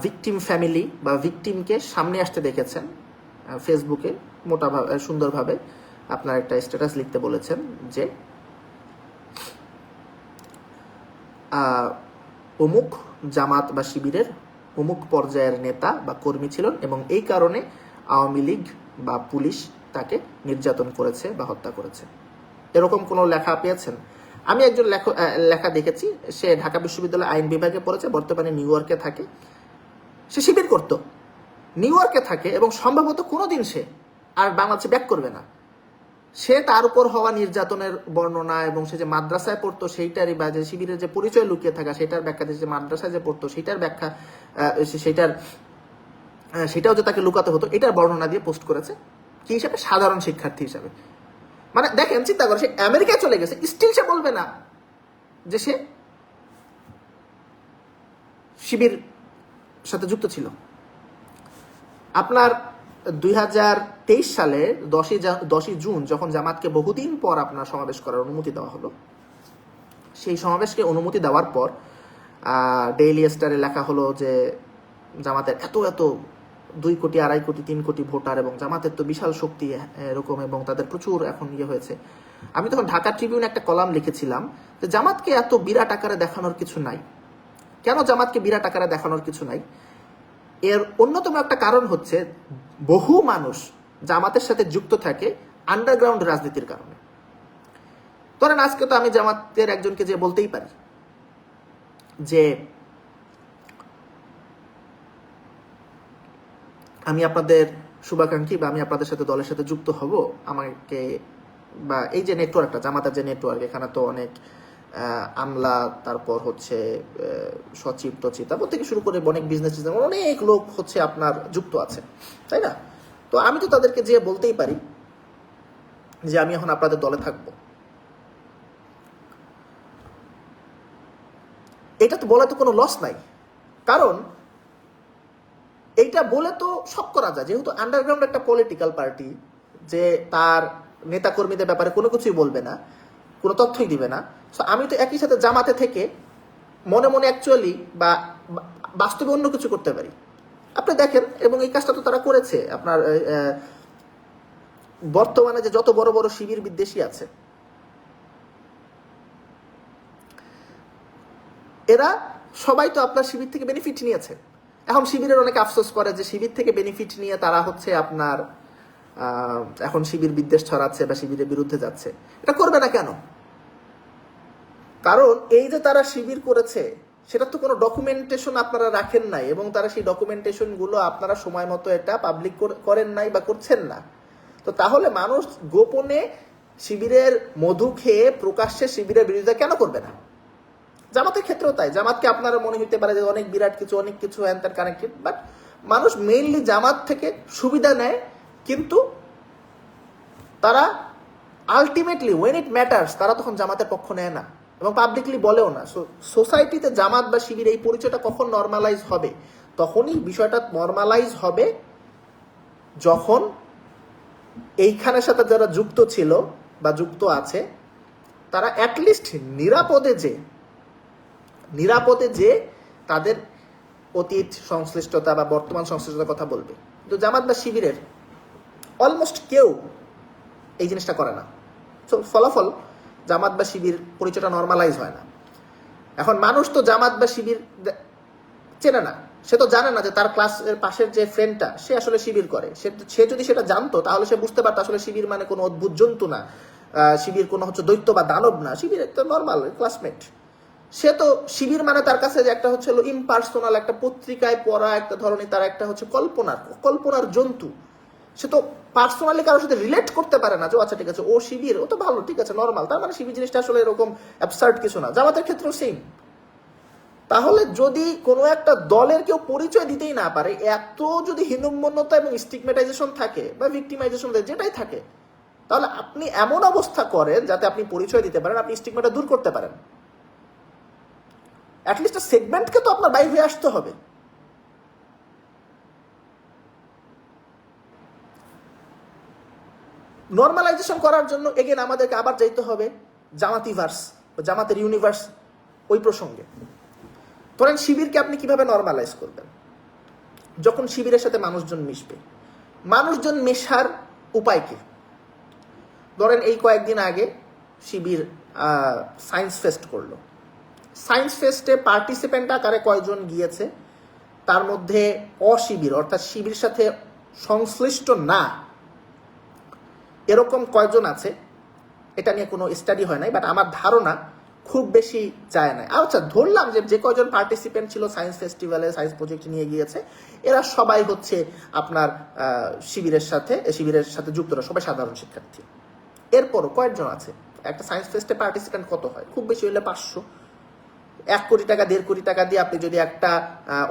ভিকটিম ফ্যামিলি বা ভিকটিমকে সামনে আসতে দেখেছেন? ফেসবুকে মোটাভাবে সুন্দরভাবে আপনার একটা স্ট্যাটাস লিখতে বলেছেন যে অমুক জামাত বা শিবিরের অমুক পর্যায়ের নেতা বা কর্মী ছিলেন এবং এই কারণে আওয়ামী লীগ বা পুলিশ তাকে নির্যাতন করেছে বা হত্যা করেছে। এরকম কোনো লেখা পেয়েছেন? আমি একজন লেখা দেখেছি, সে ঢাকা বিশ্ববিদ্যালয় আইন বিভাগে পড়েছে, বর্তমানে নিউ ইয়র্কে থাকে। সে শিবির করতো, নিউ ইয়র্কে থাকে এবং সম্ভবত কোনোদিন সে আর বাংলাদেশে ব্যাক করবে না। সে তার উপর হওয়া নির্যাতনের বর্ণনা এবং সে যে মাদ্রাসায় পড়তো সেইটারই, বা যে শিবিরের যে পরিচয় লুকিয়ে থাকা সেটার ব্যাখ্যা দিয়েছে, যে মাদ্রাসায় যে পড়তো সেটার ব্যাখ্যা, সেটাও যে তাকে লুকাতে হতো, এটার বর্ণনা দিয়ে পোস্ট করেছে। কি হিসাবে? সাধারণ শিক্ষার্থী হিসাবে। মানে দেখেন, চিন্তা করে, সে আমেরিকায় চলে গেছে, স্টিল সে বলবে না যে সে শিবির সাথে যুক্ত ছিল। আপনার 2023 সালে 10ই জুন যখন জামাতকে বহুদিন পর আপনার সমাবেশ করার অনুমতি দেওয়া হলো, সেই সমাবেশকে অনুমতি দেওয়ার পর ডেইলি স্টারে লেখা হলো যে জামাতের এত 2 কোটি, 2.5 কোটি, 3 কোটি ভোটার এবং জামাতের তো বিশাল শক্তি এরকম, এবং তাদের প্রচুর এখন হয়েছে। আমি তখন ঢাকা ট্রিবিউন একটা কলাম লিখেছিলাম যে জামাতকে এত বিরাট আকারে দেখানোর কিছু নাই। কেন জামাতকে বিরাট আকারে দেখানোর কিছু নাই? এর অন্যতম একটা কারণ হচ্ছে বহু মানুষ জামাতের সাথে যুক্ত থাকে আন্ডারগ্রাউন্ড রাজনীতির কারণে। ধরেন আজকে তো আমি জামাতের একজনকে যে বলতেই পারি যে আমি আপনাদের শুভাকাঙ্ক্ষী বা আমি আপনাদের সাথে দলের সাথে যুক্ত হব, আমাকে, বা এই যে নেটওয়ার্কটা, জামাতের যে নেটওয়ার্ক, এখানে তো অনেক আমলা, তারপর হচ্ছে সচিব টচিব, তারপর থেকে শুরু করে অনেক বিজনেস, অনেক লোক হচ্ছে আপনার যুক্ত আছে, তাই না? তো আমি তো তাদেরকে যে বলতেই পারি যে আমি এখন আপনাদের দলে থাকবো। এটা তো বলে তো কোনো লস নাই, কারণ এইটা বলে তো সব করা যায়। যেহেতু আন্ডারগ্রাউন্ড একটা পলিটিক্যাল পার্টি, যে তার নেতাকর্মীদের ব্যাপারে কোনো কিছুই বলবে না, কোনো তথ্যই দিবে না, সো আমি তো একই সাথে জামাতে থেকে মনে মনে অ্যাকচুয়ালি বা বাস্তবে অন্য কিছু করতে পারি। আপনি দেখেন, এবং এই কাজটা তো তারা করেছে। আপনার বর্তমানে যে যত বড় বড় শিবির বিদ্বেষী আছে, এরা সবাই তো আপনার শিবির থেকে বেনিফিট নিয়েছে। এখন শিবিরের অনেকে আফসোস করে যে শিবির থেকে বেনিফিট নিয়ে তারা হচ্ছে আপনার এখন শিবির বিদ্বেষ ছড়াচ্ছে বা শিবিরের বিরুদ্ধে যাচ্ছে। এটা করবে না কেন? কারণ এই যে তারা শিবির করেছে, সেটা তো কোনো ডকুমেন্টেশন আপনারা রাখেন নাই, এবং তারা সেই ডকুমেন্টেশন গুলো আপনারা সময় মতো এটা পাবলিক করেন নাই বা করছেন না। তো তাহলে মানুষ গোপনে শিবিরের মধু খেয়ে প্রকাশ্যে শিবিরের বিরোধিতা কেন করবে না? জামাতের ক্ষেত্রেও তাই। জামাতকে আপনারা মনে হইতে পারে যে অনেক বিরাট কিছু, অনেক কিছু হ্যান ত্যান কানেক্টেড, বাট মানুষ মেইনলি জামাত থেকে সুবিধা নেয়, কিন্তু তারা আলটিমেটলি ওয়েন ইট ম্যাটার্স তারা তখন জামাতের পক্ষ নেয় না এবং পাবলিকলি বলেও না। সোসাইটিতে জামাত বা শিবির এই পরিচয়টা কখন নর্মালাইজ হবে? তখনই বিষয়টা নর্মালাইজ হবে যখন এইখানের সাথে যারা যুক্ত ছিল বা যুক্ত আছে, তারা অ্যাটলিস্ট নিরাপদে যে তাদের অতীত সংশ্লিষ্টতা বা বর্তমান সংশ্লিষ্টতার কথা বলবে। কিন্তু জামাত বা শিবিরের অলমোস্ট কেউ এই জিনিসটা করে না। তো ফলাফল জামাত বা শিবির পরিচয়টা নর্মালাইজ হয় না। এখন মানুষ তো জামাত বা শিবির চেনে না, সে তো জানে না যে তার ক্লাসের পাশের যে ফ্রেন্ডটা সে আসলে শিবির করে। সে যদি সেটা জানতো তাহলে সে বুঝতে পারতো আসলে শিবির মানে কোনো অদ্ভুত জন্তু না, শিবির কোনো হচ্ছে দৈত্য বা দানব না, শিবির একটা নর্মাল ক্লাসমেট। সে তো শিবির মানে তার কাছে যে একটা হচ্ছে ইমপার্সোনাল, একটা পত্রিকায় পড়া একটা ধরনের তার একটা হচ্ছে কল্পনার জন্তু। সে তো পার্সোনালি কারোর সাথে রিলেট করতে পারে না যে আচ্ছা ঠিক আছে ও শিবির, ও তো ভালো, ঠিক আছে নর্মাল, তার মানে শিবির জিনিসটা আসলে এরকম অ্যাবসার্ড কিছু না। জামাতের ক্ষেত্রেও সেম। তাহলে যদি কোনো একটা দলের কেউ পরিচয় দিতেই না পারে, এত যদি হীনম্মন্যতা এবং স্টিগমেটাইজেশন থাকে বা ভিক্টিমাইজেশন যেটাই থাকে, তাহলে আপনি এমন অবস্থা করেন যাতে আপনি পরিচয় দিতে পারেন, আপনি স্টিগমাটা দূর করতে পারেন। অ্যাটলিস্ট সেগমেন্টকে তো আপনার বাইরে হয়ে আসতে হবে। নর্মালাইজেশন করার জন্য এগেন আমাদেরকে আবার যাইতে হবে জামাতিভার্স, জামাতের ইউনিভার্স ওই প্রসঙ্গে। ধরেন শিবিরকে আপনি কিভাবে নর্মালাইজ করবেন? যখন শিবিরের সাথে মানুষজন মিশবে, মানুষজন মেশার উপায় কি? ধরেন এই কয়েকদিন আগে শিবির সায়েন্স ফেস্ট করলো। সায়েন্স ফেস্টে পার্টিসিপেন্ট আকারে কয়জন গিয়েছে? তার মধ্যে অশিবির অর্থাৎ শিবির সাথে সংশ্লিষ্ট না এরকম কয়জন আছে? এটা নিয়ে কোনো স্টাডি হয় নাই, বাট আমার ধারণা খুব বেশি যায় না। আচ্ছা ধরলাম যে কয়জন পার্টিসিপেন্ট ছিল সায়েন্স ফেস্টিভ্যালে, সায়েন্স প্রজেক্ট নিয়ে গিয়েছে, এরা সবাই হচ্ছে আপনার শিবিরের সাথে যুক্তরা, সবাই সাধারণ শিক্ষার্থী। এরপরও কয়েকজন আছে? একটা সায়েন্স ফেস্টে পার্টিসিপেন্ট কত হয়? খুব বেশি হলে 500। 1 কোটি টাকা 1.5 কোটি টাকা দিয়ে আপনি যদি একটা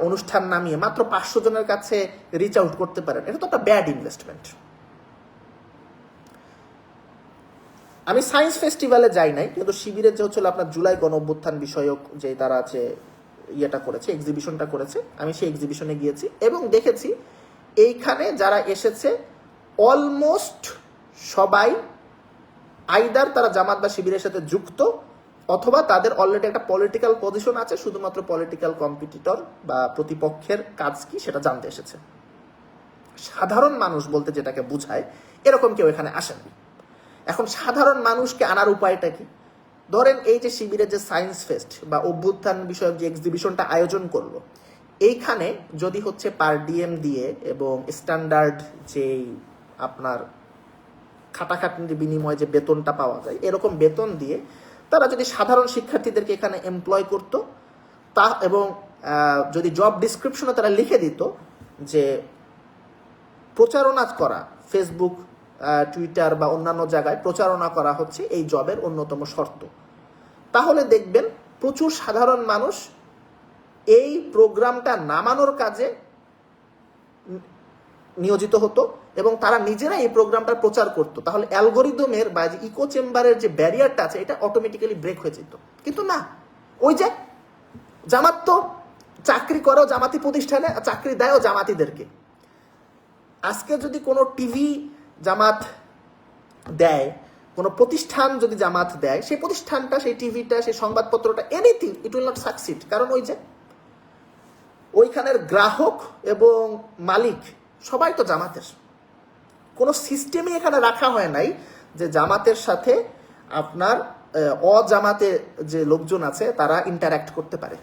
অনুষ্ঠান নামিয়ে মাত্র 500 জনের কাছে রিচ আউট করতে পারেন, এটা তো একটা ব্যাড ইনভেস্টমেন্ট। আমি সায়েন্স ফেস্টিভ্যালে যাই নাই, কিন্তু শিবিরের যে হচ্ছিল আপনার জুলাই গণঅভ্যুত্থান বিষয়ক যে তারা আছে ইয়েটা করেছে, এক্সিবিশনটা করেছে, আমি সেই এক্সিবিশনে গিয়েছি এবং দেখেছি এইখানে যারা এসেছে অলমোস্ট সবাই আইদার তারা জামাত বা শিবিরের সাথে যুক্ত, অথবা তাদের অলরেডি একটা পলিটিক্যাল পজিশন আছে, শুধুমাত্র পলিটিক্যাল কম্পিটিটর বা প্রতিপক্ষের কাজ কি সেটা জানতে এসেছে। সাধারণ মানুষ বলতে যেটাকে বুঝায় এরকম কেউ এখানে আসেনি। এখন সাধারণ মানুষকে আনার উপায়টা কি? ধরেন এই যে শিবিরের যে সায়েন্স ফেস্ট বা অভ্যুত্থান বিষয়ক যে এক্সিবিশনটা আয়োজন করলো, এইখানে যদি হচ্ছে পার ডিএম দিয়ে এবং স্ট্যান্ডার্ড যেই আপনার খাটাখাটনির বিনিময়ে যে বেতনটা পাওয়া যায়, এরকম বেতন দিয়ে তারা যদি সাধারণ শিক্ষার্থীদেরকে এখানে এমপ্লয় করত, তা এবং যদি জব ডিসক্রিপশনে তারা লিখে দিত যে প্রচারণা করা, ফেসবুক, টুইটার বা অন্যান্য জায়গায় প্রচারণা করা হচ্ছে এই জবের অন্যতম শর্ত, তাহলে দেখবেন প্রচুর সাধারণ মানুষ এই প্রোগ্রামটা নামানোর কাজে নিয়োজিত হতো এবং তারা নিজেরা এই প্রোগ্রামটা প্রচার করতো। তাহলে অ্যালগোরিদমের বা যে ইকো চেম্বারের যে ব্যারিয়ারটা আছে এটা অটোমেটিক্যালি ব্রেক হয়ে যেত। কিন্তু না, ওই যে জামাত তো চাকরি করেও জামাতি প্রতিষ্ঠানে, চাকরি দেয়ও জামাতিদেরকে। আজকে যদি কোনো টিভি জামাত দেয়, কোনো প্রতিষ্ঠান যদি জামাত দেয়, সেই প্রতিষ্ঠানটা, সেই টিভিটা, সেই সংবাদপত্রটা, anything, it will not succeed. কারণ ওই যে ওইখানের গ্রাহক এবং মালিক সবাই তো জামাতের। কোনো সিস্টেমই এখানে রাখা হয় নাই যে জামাতের সাথে আপনার অজামাতে যে লোকজন আছে তারা ইন্টারাক্ট করতে পারে।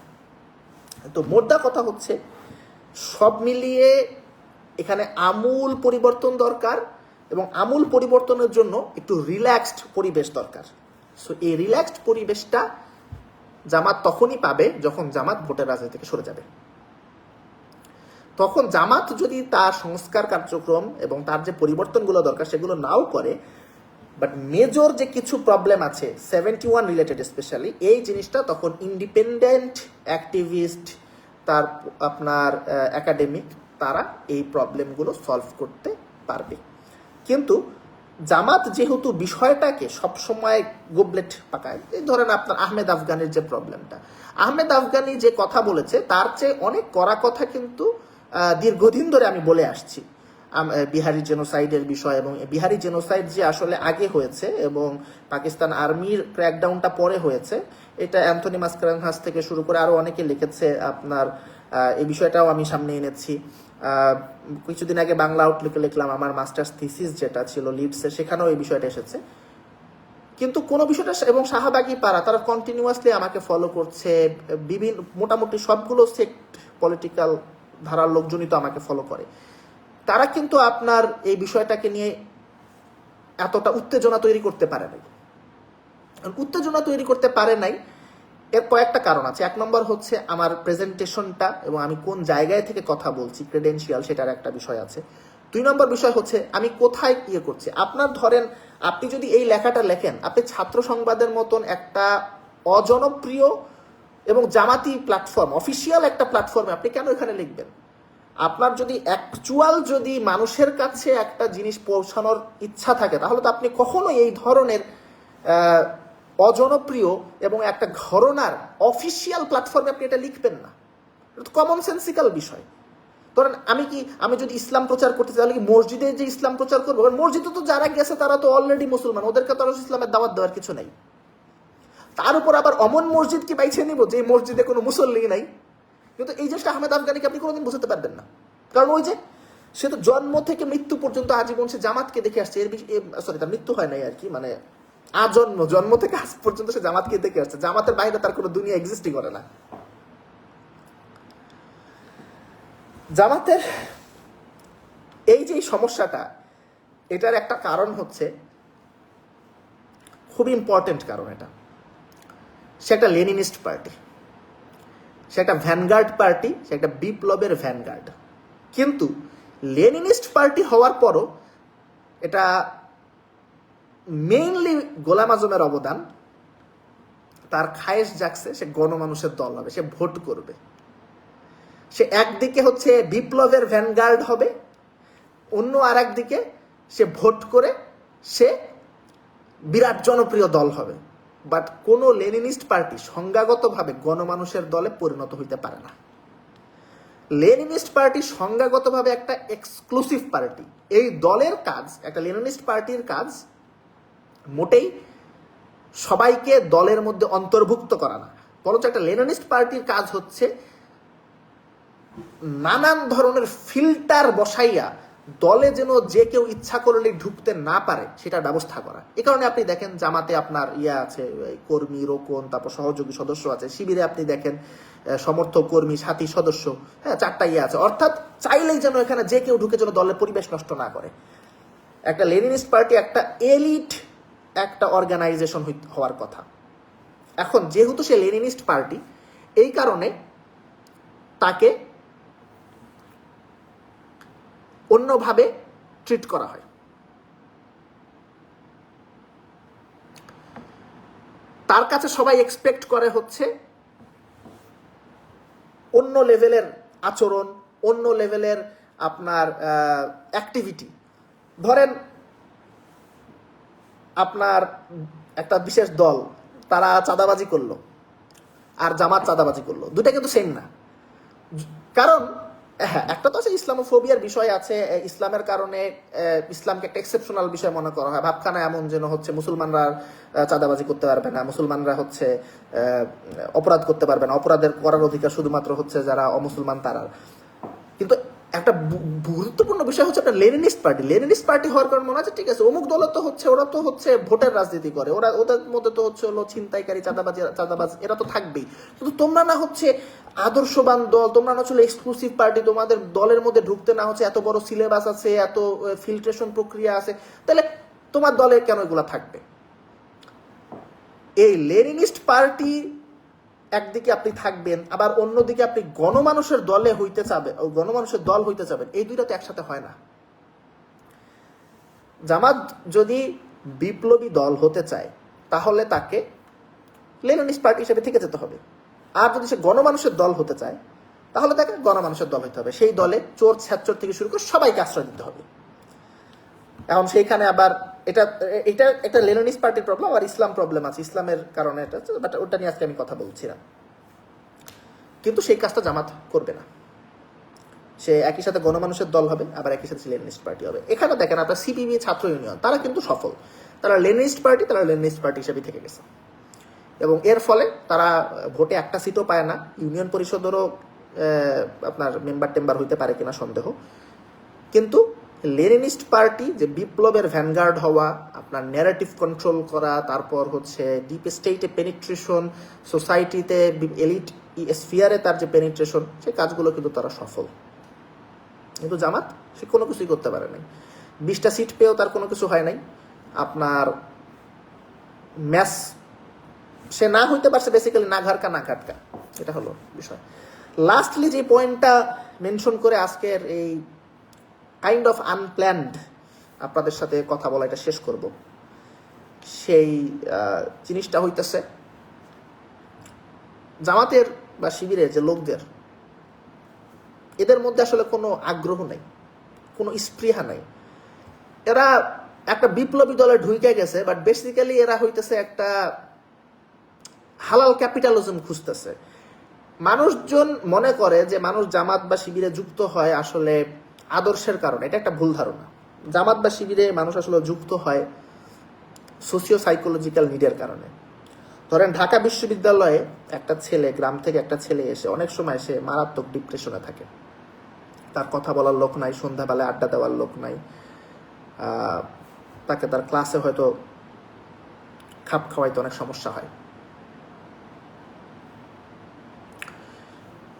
তো মোদ্দা কথা হচ্ছে সব মিলিয়ে এখানে আমূল পরিবর্তন দরকার এবং আমূল পরিবর্তনের জন্য একটু রিল্যাক্সড পরিবেশ দরকার। সো এই রিল্যাক্সড পরিবেশটা জামাত তখনই পাবে যখন জামাত ভোটের রাজনীতি থেকে সরে যাবে। তখন জামাত যদি তার সংস্কার কার্যক্রম এবং তার যে পরিবর্তনগুলো দরকার সেগুলো নাও করে, বাট মেজর যে কিছু প্রবলেম আছে 71 রিলেটেড স্পেশালি, এই জিনিসটা তখন ইন্ডিপেন্ডেন্ট অ্যাক্টিভিস্ট, তার আপনার একাডেমিক, তারা এই প্রবলেমগুলো সলভ করতে পারবে। কিন্তু জামাত যেহেতু বিষয়টাকে সবসময় গোবলেট পাকায়, এই ধরেন আপনার আহমেদ আফগানির যে প্রবলেমটা, আহমেদ আফগানি যে কথা বলেছে তার চেয়ে অনেক কড়া কথা কিন্তু দীর্ঘদিন ধরে আমি বলে আসছি। বিহারি জেনোসাইডের বিষয়, এবং বিহারি জেনোসাইড যে আসলে আগে হয়েছে এবং পাকিস্তান আর্মির ক্র্যাকডাউনটা পরে হয়েছে, এটা অ্যান্থনি মাসকারেনহাস থেকে শুরু করে আরো অনেকে লিখেছে। আপনার এই বিষয়টাও আমি সামনে এনেছি। কিছুদিন আগে বাংলা আউটলুকে লিখলাম আমার মাস্টার্স থিসিস যেটা ছিল লিডসে, সেখানেও এই বিষয়টা এসেছে। কিন্তু কোনো বিষয়টা, এবং শাহবাগী পাড়া তারা কন্টিনিউয়াসলি আমাকে ফলো করছে, বিভিন্ন মোটামুটি সবগুলো সেক্ট পলিটিক্যাল ধারার লোকজনই তো আমাকে ফলো করে। তারা কিন্তু আপনার এই বিষয়টাকে নিয়ে এতটা উত্তেজনা তৈরি করতে পারে নাই। উত্তেজনা তৈরি করতে পারে নাই এর কয়েকটা কারণ আছে। এক নম্বর হচ্ছে আমার প্রেজেন্টেশনটা এবং আমি কোন জায়গায় থেকে কথা বলছি, ক্রেডেনশিয়াল, সেটার একটা বিষয় আছে। 2 নম্বর বিষয় হচ্ছে আমি কোথায় করছি। আপনার ধরেন আপনি যদি এই লেখাটা লেখেন, আপনি ছাত্র সংবাদের মতন একটা অজনপ্রিয় এবং জামাতি প্ল্যাটফর্ম, অফিসিয়াল একটা প্ল্যাটফর্মে আপনি কেন এখানে লিখবেন? আপনার যদি অ্যাকচুয়াল যদি মানুষের কাছে একটা জিনিস পৌঁছানোর ইচ্ছা থাকে, তাহলে তো আপনি কখনো এই ধরনের অজনপ্রিয় এবং একটা ঘরনার অফিসিয়াল প্ল্যাটফর্মে আপনি এটা লিখবেন না। এটা তো কমন সেন্সিক্যাল বিষয়। ধরেন আমি যদি ইসলাম প্রচার করতে চাই, তাহলে কি মসজিদে যে ইসলাম প্রচার করবো? কারণ মসজিদে তো যারা গেছে তারা তো অলরেডি মুসলমান, ওদেরকে তো ইসলামের দাওয়াত দেওয়ার কিছু নেই। তার উপর আবার অমন মসজিদ কি বাইছে নিব যে মসজিদে কোনো মুসল্লি নাই? কিন্তু এই জিনিসটা আহমেদ আফগানিকে আপনি কোনোদিন বুঝতে পারবেন না। কারণ ওই যে সে তো জন্ম থেকে মৃত্যু পর্যন্ত আজীবন সে জামাতকে দেখে আসছে। সরি, তার মৃত্যু হয় নাই আর কি, মানে জন্ম থেকে আজ পর্যন্ত সে জামাতকে দেখে আসছে। জামাতের বাইরে তার কোনো দুনিয়া এক্সিস্টই করে না। জামাতের এই যে সমস্যাটা, এটার একটা কারণ হচ্ছে, খুব ইম্পর্টেন্ট কারণ, এটা সে একটা লেনিনিস্ট পার্টি, সে একটা ভ্যানগার্ড পার্টি, সে একটা বিপ্লবের ভ্যানগার্ড। কিন্তু লেনিনিস্ট পার্টি হওয়ার পরও এটা মেইনলি গোলাম আজমের অবদান, তার খায়েশ জাগছে সে গণমানুষের দল হবে, সে ভোট করবে। সে একদিকে হচ্ছে বিপ্লবের ভ্যানগার্ড হবে, অন্য আর একদিকে সে ভোট করে সে বিরাট জনপ্রিয় দল হবে। বাট কোনো লেনিনিস্ট পার্টি সংজ্ঞাগতভাবে গণমানুষের দলে পরিণত হইতে পারে না। লেনিনিস্ট পার্টি সংজ্ঞাগতভাবে একটা এক্সক্লুসিভ পার্টি। এই দলের কাজ, একটা লেনিনিস্ট পার্টির কাজ মোটেই সবাইকে দলের মধ্যে অন্তর্ভুক্ত করা না, বরঞ্চ একটা লেনিনিস্ট পার্টির কাজ হচ্ছে নানান ধরনের ফিল্টার বসাইয়া দলে যেন যে কেউ ইচ্ছা করলে ঢুকতে না পারে সেটার ব্যবস্থা করা। এ কারণে আপনি দেখেন জামাতে আপনার আছে কর্মী, রোকন, তারপর সহযোগী সদস্য আছে। শিবিরে আপনি দেখেন সমর্থক, কর্মী, সাথী, সদস্য, হ্যাঁ, 4টা আছে। অর্থাৎ চাইলেই যেন এখানে যে কেউ ঢুকে যেন দলের পরিবেশ নষ্ট না করে। একটা লেনিনিস্ট পার্টি একটা এলিট একটা অর্গানাইজেশন হওয়ার কথা। এখন যেহেতু সে লেনিনিস্ট পার্টি, এই কারণে তাকে অন্যভাবে ট্রিট করা হয়। তার কাছে সবাই এক্সপেক্ট করে হচ্ছে অন্য লেভেলের আচরণ, অন্য লেভেলের আপনার অ্যাক্টিভিটি। ধরেন আপনার একটা বিশেষ দল তারা চাঁদাবাজি করলো আর জামাত চাঁদাবাজি করলো, দুটা কিন্তু সেম না। কারণ হ্যাঁ, একটা তো আছে ইসলামোফোবিয়ার বিষয় আছে, ইসলামের কারণে ইসলামকে একটা এক্সেপশনাল বিষয় মনে করা হয়। ভাবখানা এমন যেন হচ্ছে মুসলমানরা চাঁদাবাজি করতে পারবে না, মুসলমানরা হচ্ছে অপরাধ করতে পারবে না, অপরাধের করার অধিকার শুধুমাত্র হচ্ছে যারা অমুসলমান তারা। কিন্তু একটা গুরুত্বপূর্ণ বিষয় হচ্ছে একটা লেনিনিস্ট পার্টি। লেনিনিস্ট পার্টি হওয়ার কারণে মনে হচ্ছে ঠিক আছে অমুক দল তো হচ্ছে, ওরা তো হচ্ছে ভোটের রাজনীতি করে, ওদের মধ্যে তো হচ্ছে হলো ছিনতাইকারী, চাঁদাবাজ এরা তো থাকবেই। কিন্তু তোমরা না হচ্ছে আদর্শবান দল, তোমরা না হচ্ছে এক্সক্লুসিভ পার্টি, তোমাদের দলের মধ্যে ঢুকতে না হচ্ছে এত বড় সিলেবাস আছে, এত ফিল্ট্রেশন প্রক্রিয়া আছে, তাহলে তোমার দলে কেন এগুলা থাকবে? এই লেনিনিস্ট পার্টি একদিকে আপনি থাকবেন, আবার অন্যদিকে আপনি গণমানুষের দলে হইতে চাবেন, গণমানুষের দল হইতে চাবেন, এই দুইটা তো একসাথে হয় না। জামাত যদি বিপ্লবী দল হতে চায় তাহলে তাকে লেনিনিস্ট পার্টি হিসেবে থেকে যেতে হবে। আর যদি সে গণমানুষের দল হতে চায় তাহলে তাকে গণমানুষের দল হতে হবে। সেই দলে চোর ছ্যাচর থেকে শুরু করে সবাইকে আশ্রয় দিতে হবে। এখন সেইখানে আবার এটা একটা লেনিনিস্ট পার্টির প্রবলেম, আর ইসলাম প্রবলেম আছে, ইসলামের কারণে এটা, বাট ওটা নিয়ে আজকে আমি কথা বলছি না। কিন্তু সেই কাজটা জামাত করবে না। সে একই সাথে গণমানুষের দল হবে, আবার একই সাথে লেনিনিস্ট পার্টি হবে। এখানে দেখেন আপনার সিপিবি ছাত্র ইউনিয়ন, তারা কিন্তু সফল, তারা লেনিনিস্ট পার্টি হিসেবে থেকে গেছে, এবং এর ফলে তারা ভোটে একটা সিটও পায় না, ইউনিয়ন পরিষদেরও আপনার মেম্বার হইতে পারে কিনা সন্দেহ। কিন্তু লেনিনিস্ট পার্টি যে বিপ্লবের ভ্যানগার্ড হওয়া, আপনার ন্যারেটিভ কন্ট্রোল করা, তারপর হচ্ছে ডিপ স্টেটে পেনিট্রেশন, সোসাইটিতে এলিট স্ফিয়ারে তার যে পেনিট্রেশন, সেই কাজগুলো কিন্তু তারা সফল। কিন্তু জামাত সে কোনো কিছুই করতে পারে নাই, 20টা সিট পেয়েও তার কোনো কিছু হয় নাই। আপনার ম্যাচ সে না হইতে পারছে বেসিক্যালি না ঘাটকা না কাটকা, এটা হলো বিষয়। লাস্টলি যে পয়েন্টটা মেনশন করে আজকের এই কাইন্ড অফ আনপ্ল্যান্ড আপনাদের সাথে কথা বলা এটা শেষ করব, সেই জিনিসটা হইতেছে জামাতের বা শিবিরের যে লোকদের, এদের মধ্যে আসলে কোনো আগ্রহ নাই, কোনো স্পৃহা নাই। এরা একটা বিপ্লবী দলে ঢুকে গেছে, বাট বেসিক্যালি এরা হইতেছে একটা হালাল ক্যাপিটালিজম খুঁজতেছে। মানুষজন মনে করে যে মানুষ জামাত বা শিবিরে যুক্ত হয় আসলে আদর্শের কারণে, এটা একটা ভুল ধারণা। জামাত বা শিবিরে মানুষ আসলে যুক্ত হয় সোশিও সাইকোলজিক্যাল নিডের কারণে। ধরেন ঢাকা বিশ্ববিদ্যালয়ে একটা ছেলে, গ্রাম থেকে একটা ছেলে এসে অনেক সময় সে মারাত্মক ডিপ্রেশনে থাকে, তার কথা বলার লোক নাই, সন্ধ্যাবেলায় আড্ডা দেওয়ার লোক নাই, তাকে তার ক্লাসে হয়তো খাপ খাওয়াইতে অনেক সমস্যা হয়।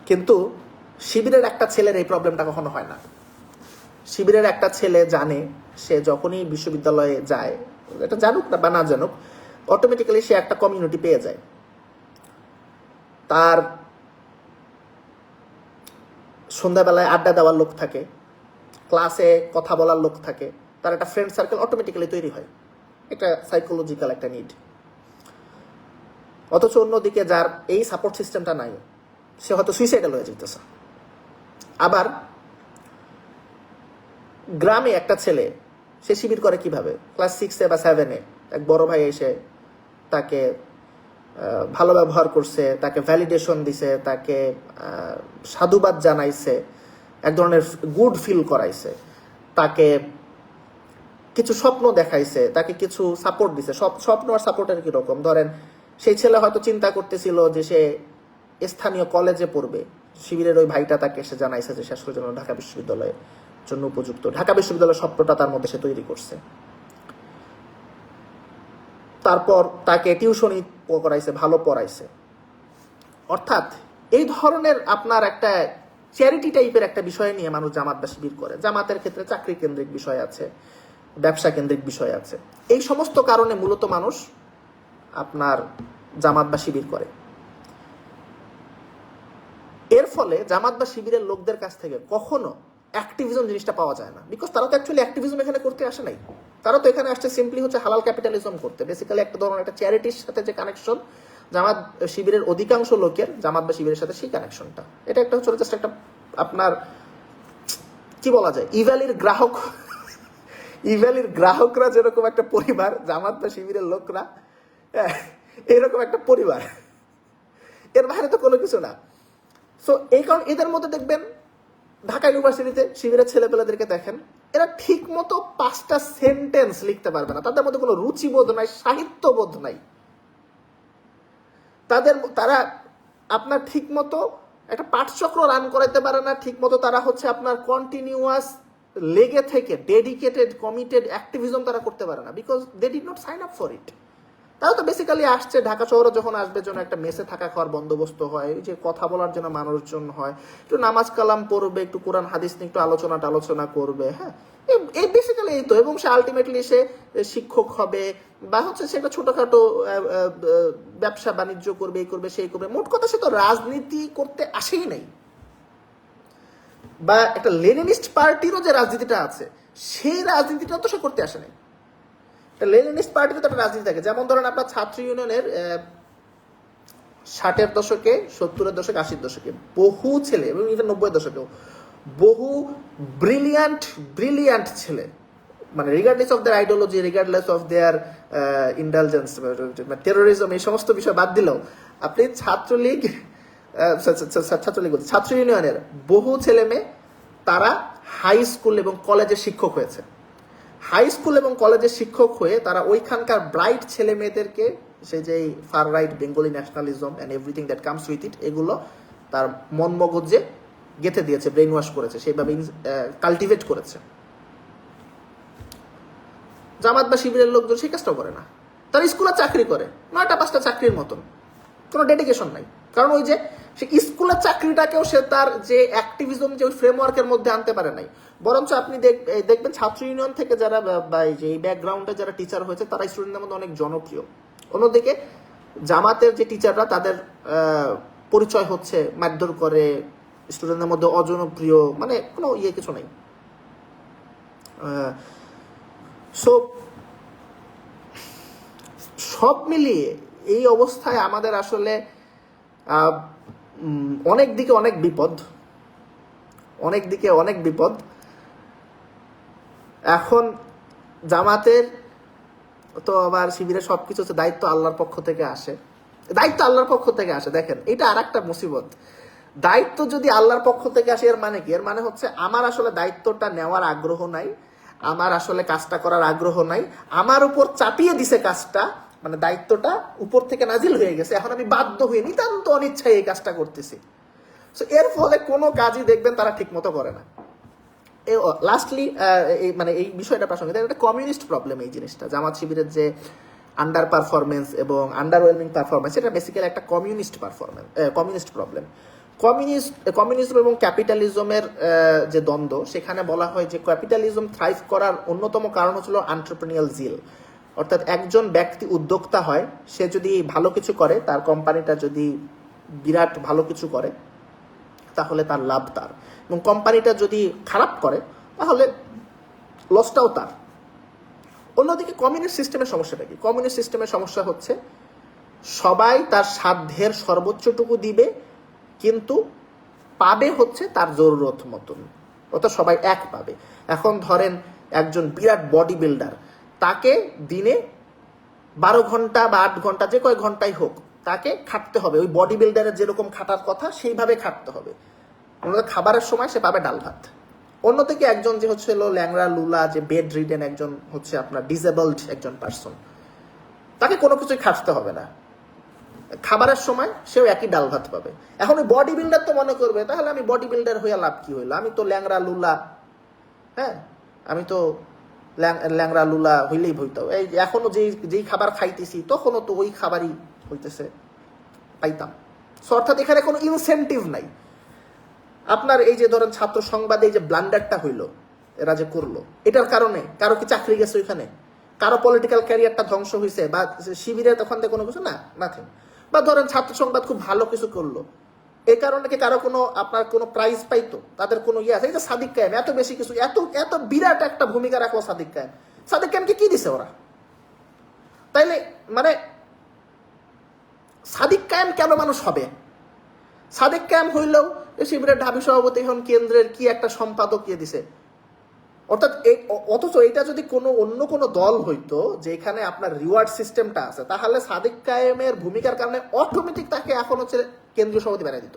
কিন্তু শিবিরের একটা ছেলের এই প্রবলেমটা কখনো হয় না। শিবিরের একটা ছেলে জানে, সে যখনই বিশ্ববিদ্যালয়ে যায়, এটা জানুক না বা না জানুক, অটোমেটিক্যালি সে একটা কমিউনিটি পেয়ে যায়। তার সন্ধ্যাবেলায় আড্ডা দেওয়ার লোক থাকে, ক্লাসে কথা বলার লোক থাকে, তার একটা ফ্রেন্ড সার্কেল অটোমেটিক্যালি তৈরি হয়। এটা সাইকোলজিক্যাল একটা নিড। অথচ অন্যদিকে যার এই সাপোর্ট সিস্টেমটা নাই, সে হয়তো সুইসাইডাল হয়ে যেতেছে। আবার গ্রামে একটা ছেলে, সে শিবির করে কিভাবে? ক্লাস 6-এ বা 7-এ এক বড় ভাই এসে তাকে ভালো ব্যবহার করছে, তাকে ভ্যালিডেশন দিছে, তাকে সাধুবাদ জানাইছে, এক ধরনের গুড ফিল করাইছে, তাকে কিছু স্বপ্ন দেখাইছে, তাকে কিছু সাপোর্ট দিছে। স্বপ্ন আর সাপোর্টের কিরকম? ধরেন সেই ছেলে হয়তো চিন্তা করতেছিল যে সে স্থানীয় কলেজে পড়বে, শিবিরের ওই ভাইটা তাকে এসে জানাইছে যে শেষ পর্যন্ত ঢাকা বিশ্ববিদ্যালয়ের জন্য উপযুক্ত, ঢাকা বিশ্ববিদ্যালয়ের স্বপ্নটা তার মধ্যে সে তৈরি করছে। তারপর তাকে টিউশনি করাইছে, ভালো পড়াইছে। অর্থাৎ এই ধরনের আপনার একটা চ্যারিটি টাইপের একটা বিষয় নিয়ে মানুষ জামাত বা শিবির করে। জামাতের ক্ষেত্রে চাকরি কেন্দ্রিক বিষয় আছে, ব্যবসা কেন্দ্রিক বিষয় আছে। এই সমস্ত কারণে মূলত মানুষ আপনার জামাত বা শিবির করে। এর ফলে জামাত বা শিবিরের লোকদের কাছ থেকে কখনো অ্যাক্টিভিজম জিনিসটা পাওয়া যায় না, বিকজ তারা তো অ্যাকচুয়ালি অ্যাক্টিভিজম এখানে করতে আসে নাই। তারা তো এখানে আসছে সিম্পলি হচ্ছে হালাল ক্যাপিটালিজম করতে, বেসিক্যালি একটা ধরনের একটা চ্যারিটির সাথে যে কানেকশন জামাত শিবিরের অধিকাংশ লোকের জামাত বা শিবিরের সাথে সেই কানেকশনটা, এটা একটা হচ্ছে জাস্ট একটা আপনার কি বলা যায় ইভ্যালির গ্রাহক। ইভ্যালির গ্রাহকরা যেরকম একটা পরিবার, জামাত বা শিবিরের লোকরা এরকম একটা পরিবার, এর বাইরে তো কোনো কিছু না। সো এই কারণ এদের মধ্যে দেখবেন ঢাকা ইউনিভার্সিটিতে শিবিরের ছেলেপেলেদেরকে দেখেন, এরা ঠিক মতো 5টা সেন্টেন্স লিখতে পারবে না, তাদের মধ্যে কোনো রুচিবোধ নাই, সাহিত্যবোধ নাই। তারা আপনার ঠিক মতো একটা পাঠচক্র রান করাইতে পারে না, ঠিক মতো তারা হচ্ছে আপনার কন্টিনিউয়াস লেগে থেকে ডেডিকেটেড কমিটেড অ্যাক্টিভিজম তারা করতে পারে না, because they did not sign up for it. তারা তো বেসিক্যালি আসছে ঢাকা শহরে যখন আসবে জন্য একটা মেসে থাকা খাওয়ার বন্দোবস্ত হয়, যে কথা বলার জন্য মানুষজন হয়, একটু নামাজ কালাম পড়বে, একটু কোরআন হাদিস নিয়ে একটু আলোচনা করবে, হ্যাঁ এই বেসিক্যালি এই তো। এবং সে আলটিমেটলি সে শিক্ষক হবে বা হচ্ছে সে একটা ছোটখাটো ব্যবসা বাণিজ্য করবে, এই করবে সেই করবে। মোট কথা সে তো রাজনীতি করতে আসেই নাই। বা একটা লেনিনিস্ট পার্টিরও যে রাজনীতিটা আছে সেই রাজনীতিটা তো সে করতে আসে নাই। লেনিনিস্ট পার্টিতে তো একটা রাজনীতি থাকে, যেমন ধরেন আপনার ছাত্র ইউনিয়নের 60-এর দশকে, 70-এর দশকে, 80-এর দশকে বহু ছেলে, এবং ইভেন 90-এর দশকেও বহু ব্রিলিয়ান্ট ছেলে, মানে regardless of their ideology, regardless of their indulgence, terrorism, এই সমস্ত বিষয় বাদ দিলেও আপনি ছাত্র ইউনিয়নের বহু ছেলে মেয়ে তারা হাই স্কুল এবং কলেজের শিক্ষক হয়েছে। হাই স্কুল এবং কলেজের শিক্ষক হয়ে তারা ওইখানকার ব্রাইট ছেলে মেয়েদেরকে, সে যে fur right Bengali nationalism and everything that comes with it, এগুলো তার মন মগজে গেঁথে দিয়েছে, ব্রেন ওয়াশ করেছে, সেইভাবে কাল্টিভেট করেছে। জামাত বা শিবিরের লোকজন সেই কাজটাও করে না, তারা স্কুলে চাকরি করে 9টা 5টা চাকরির মতন, কোনো ডেডিকেশন নাই। কারণ ওই যে সে স্কুলের চাকরিটাকেও সে তার যে অ্যাক্টিভিজম যে ওই ফ্রেমওয়ার্কের মধ্যে আনতে পারে নাই। বরঞ্চ আপনি দেখবেন ছাত্র ইউনিয়ন থেকে যারা বা যে এই ব্যাকগ্রাউন্ডে যারা টিচার হয়েছে তারা স্টুডেন্টদের মধ্যে অনেক জনপ্রিয়। অন্যদিকে জামাতের যে টিচাররা, তাদের পরিচয় হচ্ছে মারধর করে, স্টুডেন্টদের মধ্যে অজনপ্রিয়, মানে কোনো কিছু নাই। সো সব মিলিয়ে এই অবস্থায় আমাদের আসলে অনেক দিকে অনেক বিপদ। এখন জামাতের তো আবার শিবিরের সবকিছু হচ্ছে দায়িত্ব আল্লাহর পক্ষ থেকে আসে, দেখেন এটা আর একটা মুসিবত। দায়িত্ব যদি আল্লাহর পক্ষ থেকে আসে, এর মানে কি? এর মানে হচ্ছে আমার আসলে দায়িত্বটা নেওয়ার আগ্রহ নাই, আমার আসলে কাজটা করার আগ্রহ নাই, আমার উপর চাপিয়ে দিছে কাজটা, মানে দায়িত্বটা উপর থেকে নাজিল হয়ে গেছে, এখন আমি বাধ্য হয়ে নিতান্ত অনিচ্ছায় এই কাজটা করতেছি। সো এর ফলে কোনো কাজই দেখবেন তারা ঠিক মতো করে না। লাস্টলি মানে এই বিষয়টা প্রাসঙ্গিক, একটা কমিউনিস্ট প্রবলেম এই জিনিসটা। জামাত শিবিরের যে আন্ডার পারফরমেন্স এবং আন্ডারওয়েলমিং পারফরমেন্স, এটা বেসিক্যালি একটা কমিউনিস্ট প্রবলেম। কমিউনিজম এবং ক্যাপিটালিজমের যে দ্বন্দ্ব, সেখানে বলা হয় যে ক্যাপিটালিজম থ্রাইভ করার অন্যতম কারণ হচ্ছিল এন্টারপ্রেনিউরিয়াল জিল, অর্থাৎ একজন ব্যক্তি উদ্যোক্তা হয়, সে যদি ভালো কিছু করে, তার কোম্পানিটা যদি বিরাট ভালো কিছু করে তাহলে তার লাভ তার, এবং কোম্পানিটা যদি খারাপ করে তাহলে লসটাও তার। অন্যদিকে কমিউনিস্ট সিস্টেমের সমস্যাটা কি? কমিউনিস্ট সিস্টেমের সমস্যা হচ্ছে সবাই তার সাধ্যের সর্বোচ্চটুকু দিবে, কিন্তু পাবে হচ্ছে তার জরুরত মতন, অর্থাৎ সবাই এক পাবে। এখন ধরেন একজন বিরাট বডি বিল্ডার, তাকে দিনে 12 ঘন্টা বা 8 ঘন্টা, যে কয় ঘন্টাই হোক, তাকে খাটতে হবে, ওই বডি বিল্ডারের যেরকম খাটার কথা সেইভাবে খাটতে হবে। খাবারের সময় সে পাবে ডাল ভাত। অন্যদিকে একজন যে হচ্ছে ল্যাংড়া লুলা, যে বেড রিডেন, একজন হচ্ছে আপনার ডিসেবলড একজন পার্সন, তাকে কোনো কিছুই খাটতে হবে না, খাবারের সময় সেও একই ডাল ভাত পাবে। এখন ওই বডি বিল্ডার তো মনে করবে, তাহলে আমি বডি বিল্ডার হয়ে লাভ কি হইলো, আমি তো ল্যাংড়া লুলা, হ্যাঁ আমি তো ল্যাংড়া লুলা হইলেই হইতাম, এই এখনো যেই খাবার খাইতেছি তখনও তো ওই খাবারই হইতেছে, পাইতাম। সো অর্থাৎ এখানে কোনো ইনসেন্টিভ নাই। আপনার এই যে ধরেন ছাত্র সংবাদে এই যে ব্লান্ডারটা হইলো, এরা যে করলো, এটার কারণে কারো কি চাকরি গেছে ওইখানে? কারো পলিটিক্যাল ক্যারিয়ারটা ধ্বংস হয়েছে? বা শিবিরের তখন থেকে কোনো কিছু না, নাথিং। বা ধরেন ছাত্র সংবাদ খুব ভালো কিছু করলো, এই কারণে কি কারো কোনো আপনার কোনো প্রাইজ পাইতো? তাদের কোনো ইয়ে আছে? এই যে সাদিক কায়েম এত বেশি কিছু, এত বিরাট একটা ভূমিকা রাখলো সাদিক কায়েমকে কি দিছে ওরা? তাইলে মানে সাদিক কায়েম কেন মানুষ হবে? সাদিক কায়েম হইলেও শিবিরের ঢাবি সভাপতি, এখন কেন্দ্রের কি একটা সম্পাদক দিছে। অর্থাৎ অথচ এটা যদি অন্য কোনো দল হইতো যেখানে আপনার রিওয়ার্ড সিস্টেমটা আছে, তাহলে সাদিক কায়েমের ভূমিকার কারণে অটোমেটিক তাকে এখন হচ্ছে কেন্দ্রীয় সভাপতি বানিয়ে দিত।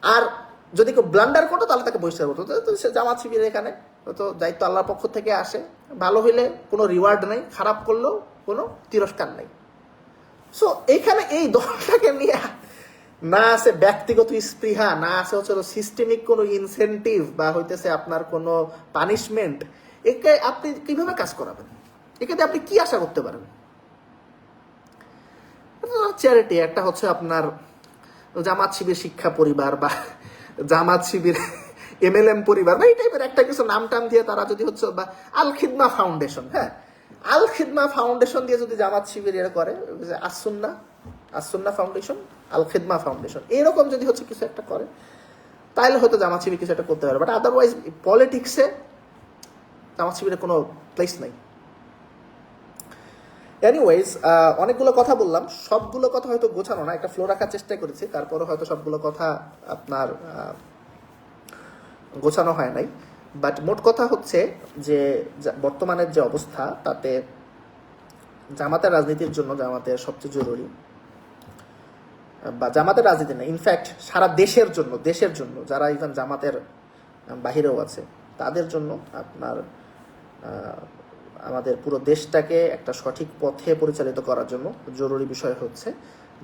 আর যদি কেউ ব্লান্ডার করতো তাহলে তাকে বহিষ্কার করতো। সে জামাত শিবিরের এখানে তো দায়িত্ব আল্লাহর পক্ষ থেকে আসে, ভালো হইলে কোনো রিওয়ার্ড নেই, খারাপ করলেও কোনো তিরস্কার নেই। সো এখানে এই দলটাকে নিয়ে না আছে ব্যক্তিগত স্পৃহা, না আছে হচ্ছে সিস্টেমিক কোনো ইনসেন্টিভ বা হইতেছে আপনার কোনো পানিশমেন্ট, একে আপনি কিভাবে কাজ করাবেন? এখানে আপনি কি আশা করতে পারেন? চ্যারিটি একটা হচ্ছে আপনার জামাত শিবির শিক্ষা পরিবার বা জামাত শিবির MLM পরিবার বা এই টাইপের একটা কিছু নাম টাম দিয়ে তারা যদি হচ্ছে, বা আল খিদমা ফাউন্ডেশন, হ্যাঁ আল খিদমা ফাউন্ডেশন দিয়ে যদি জামাত শিবির এর করে, আসুন্না ফাউন্ডেশন, আল খিদমা ফাউন্ডেশন, এরকম যদি হচ্ছে কিছু একটা করে, তাহলে হয়তো জামাত শিবির কিছু একটা করতে পারে। বাট আদারওয়াইজ পলিটিক্সে জামাত শিবিরের কোনো প্লেস নাই। এনিওয়েজ, অনেকগুলো কথা বললাম, সবগুলো কথা হয়তো গোছানো না, একটা ফ্লো রাখার চেষ্টা করেছি, তারপরে হয়তো সবগুলো কথা আপনার গোছানো হয় নাই। বাট মোট কথা হচ্ছে যে বর্তমানের যে অবস্থা, তাতে জামাতের রাজনীতির জন্য জামাতের সবচেয়ে জরুরি বা জামাতের রাজনীতি না, ইনফ্যাক্ট সারা দেশের জন্য যারা ইভেন জামাতের বাহিরেও আছে তাদের জন্য আপনার আমাদের পুরো দেশটাকে একটা সঠিক পথে পরিচালিত করার জন্য জরুরি বিষয় হচ্ছে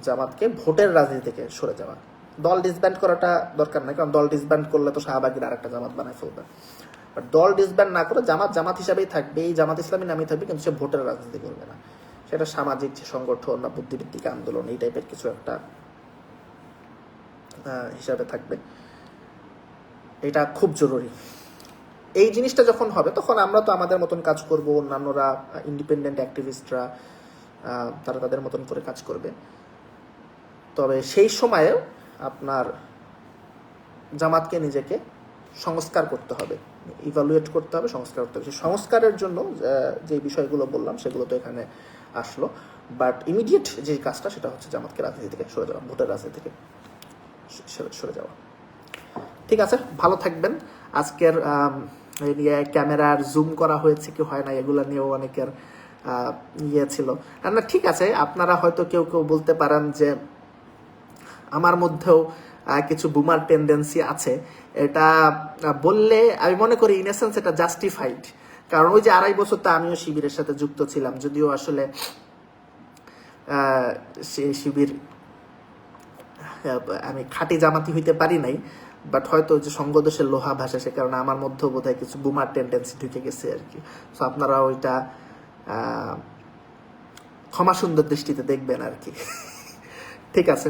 জামাতকে ভোটের রাজনীতি থেকে সরে যাওয়া। দল ডিসব্যান্ড করাটা দরকার নাই, কারণ দল ডিসব্যান্ড করলে তো শাহবাগীর আরেকটা জামাত বানায় ফেলবে। বাট দল ডিসব্যান্ড না করে জামাত হিসাবেই থাকবে, এই জামাত ইসলামী নামই থাকবে, কিন্তু সে ভোটের রাজনীতি করবে না। সেটা সামাজিক যে সংগঠন বা বুদ্ধিভিত্তিক আন্দোলন এই টাইপের কিছু একটা হিসাবে থাকবে। এটা খুব জরুরি। এই জিনিসটা যখন হবে তখন আমরা তো আমাদের মতন কাজ করব, অন্যান্যরা ইন্ডিপেন্ডেন্ট অ্যাক্টিভিস্টরা তারা তাদের মতন করে কাজ করবে। তবে সেই সময়ে আপনার জামাতকে নিজেকে সংস্কার করতে হবে, ইভালুয়েট করতে হবে, সংস্কার করতে হবে। সেই সংস্কারের জন্য যে বিষয়গুলো বললাম সেগুলো তো এখানে আসলো। বাট ইমিডিয়েট যে কাজটা সেটা হচ্ছে জামাতকে রাজনীতি থেকে সরে যাওয়া, ভোটের রাজনীতি থেকে সরে যাওয়া। ঠিক আছে, ভালো থাকবেন। আজকের নিয়ে ক্যামেরার জুম করা হয়েছে কি হয় না এগুলো নিয়েও অনেকের ছিল না। ঠিক আছে, আপনারা হয়তো কেউ বলতে পারেন যে আমার মধ্যেও কিছু বুমার টেন্ডেন্সি আছে। এটা বললে আমি মনে করি ইন এসেন্স এটা জাস্টিফাইড, কারণ ওই যে 2.5 বছর তো আমিও শিবিরের সাথে যুক্ত ছিলাম, যদিও আসলে শিবির আমি খাঁটি জামাতি হইতে পারি নাই, বাট হয়তো যে সঙ্গদোষের লোহা ভাষা সে কারণে আমার মধ্যেও বোধহয় কিছু বুমার টেন্ডেন্সি ঢুকে গেছে আর কি। সো আপনারা ওইটা ক্ষমা সুন্দর দৃষ্টিতে দেখবেন আর কি। ঠিক আছে,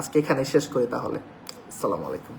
আজকে এখানে শেষ করি তাহলে। আসসালামু আলাইকুম।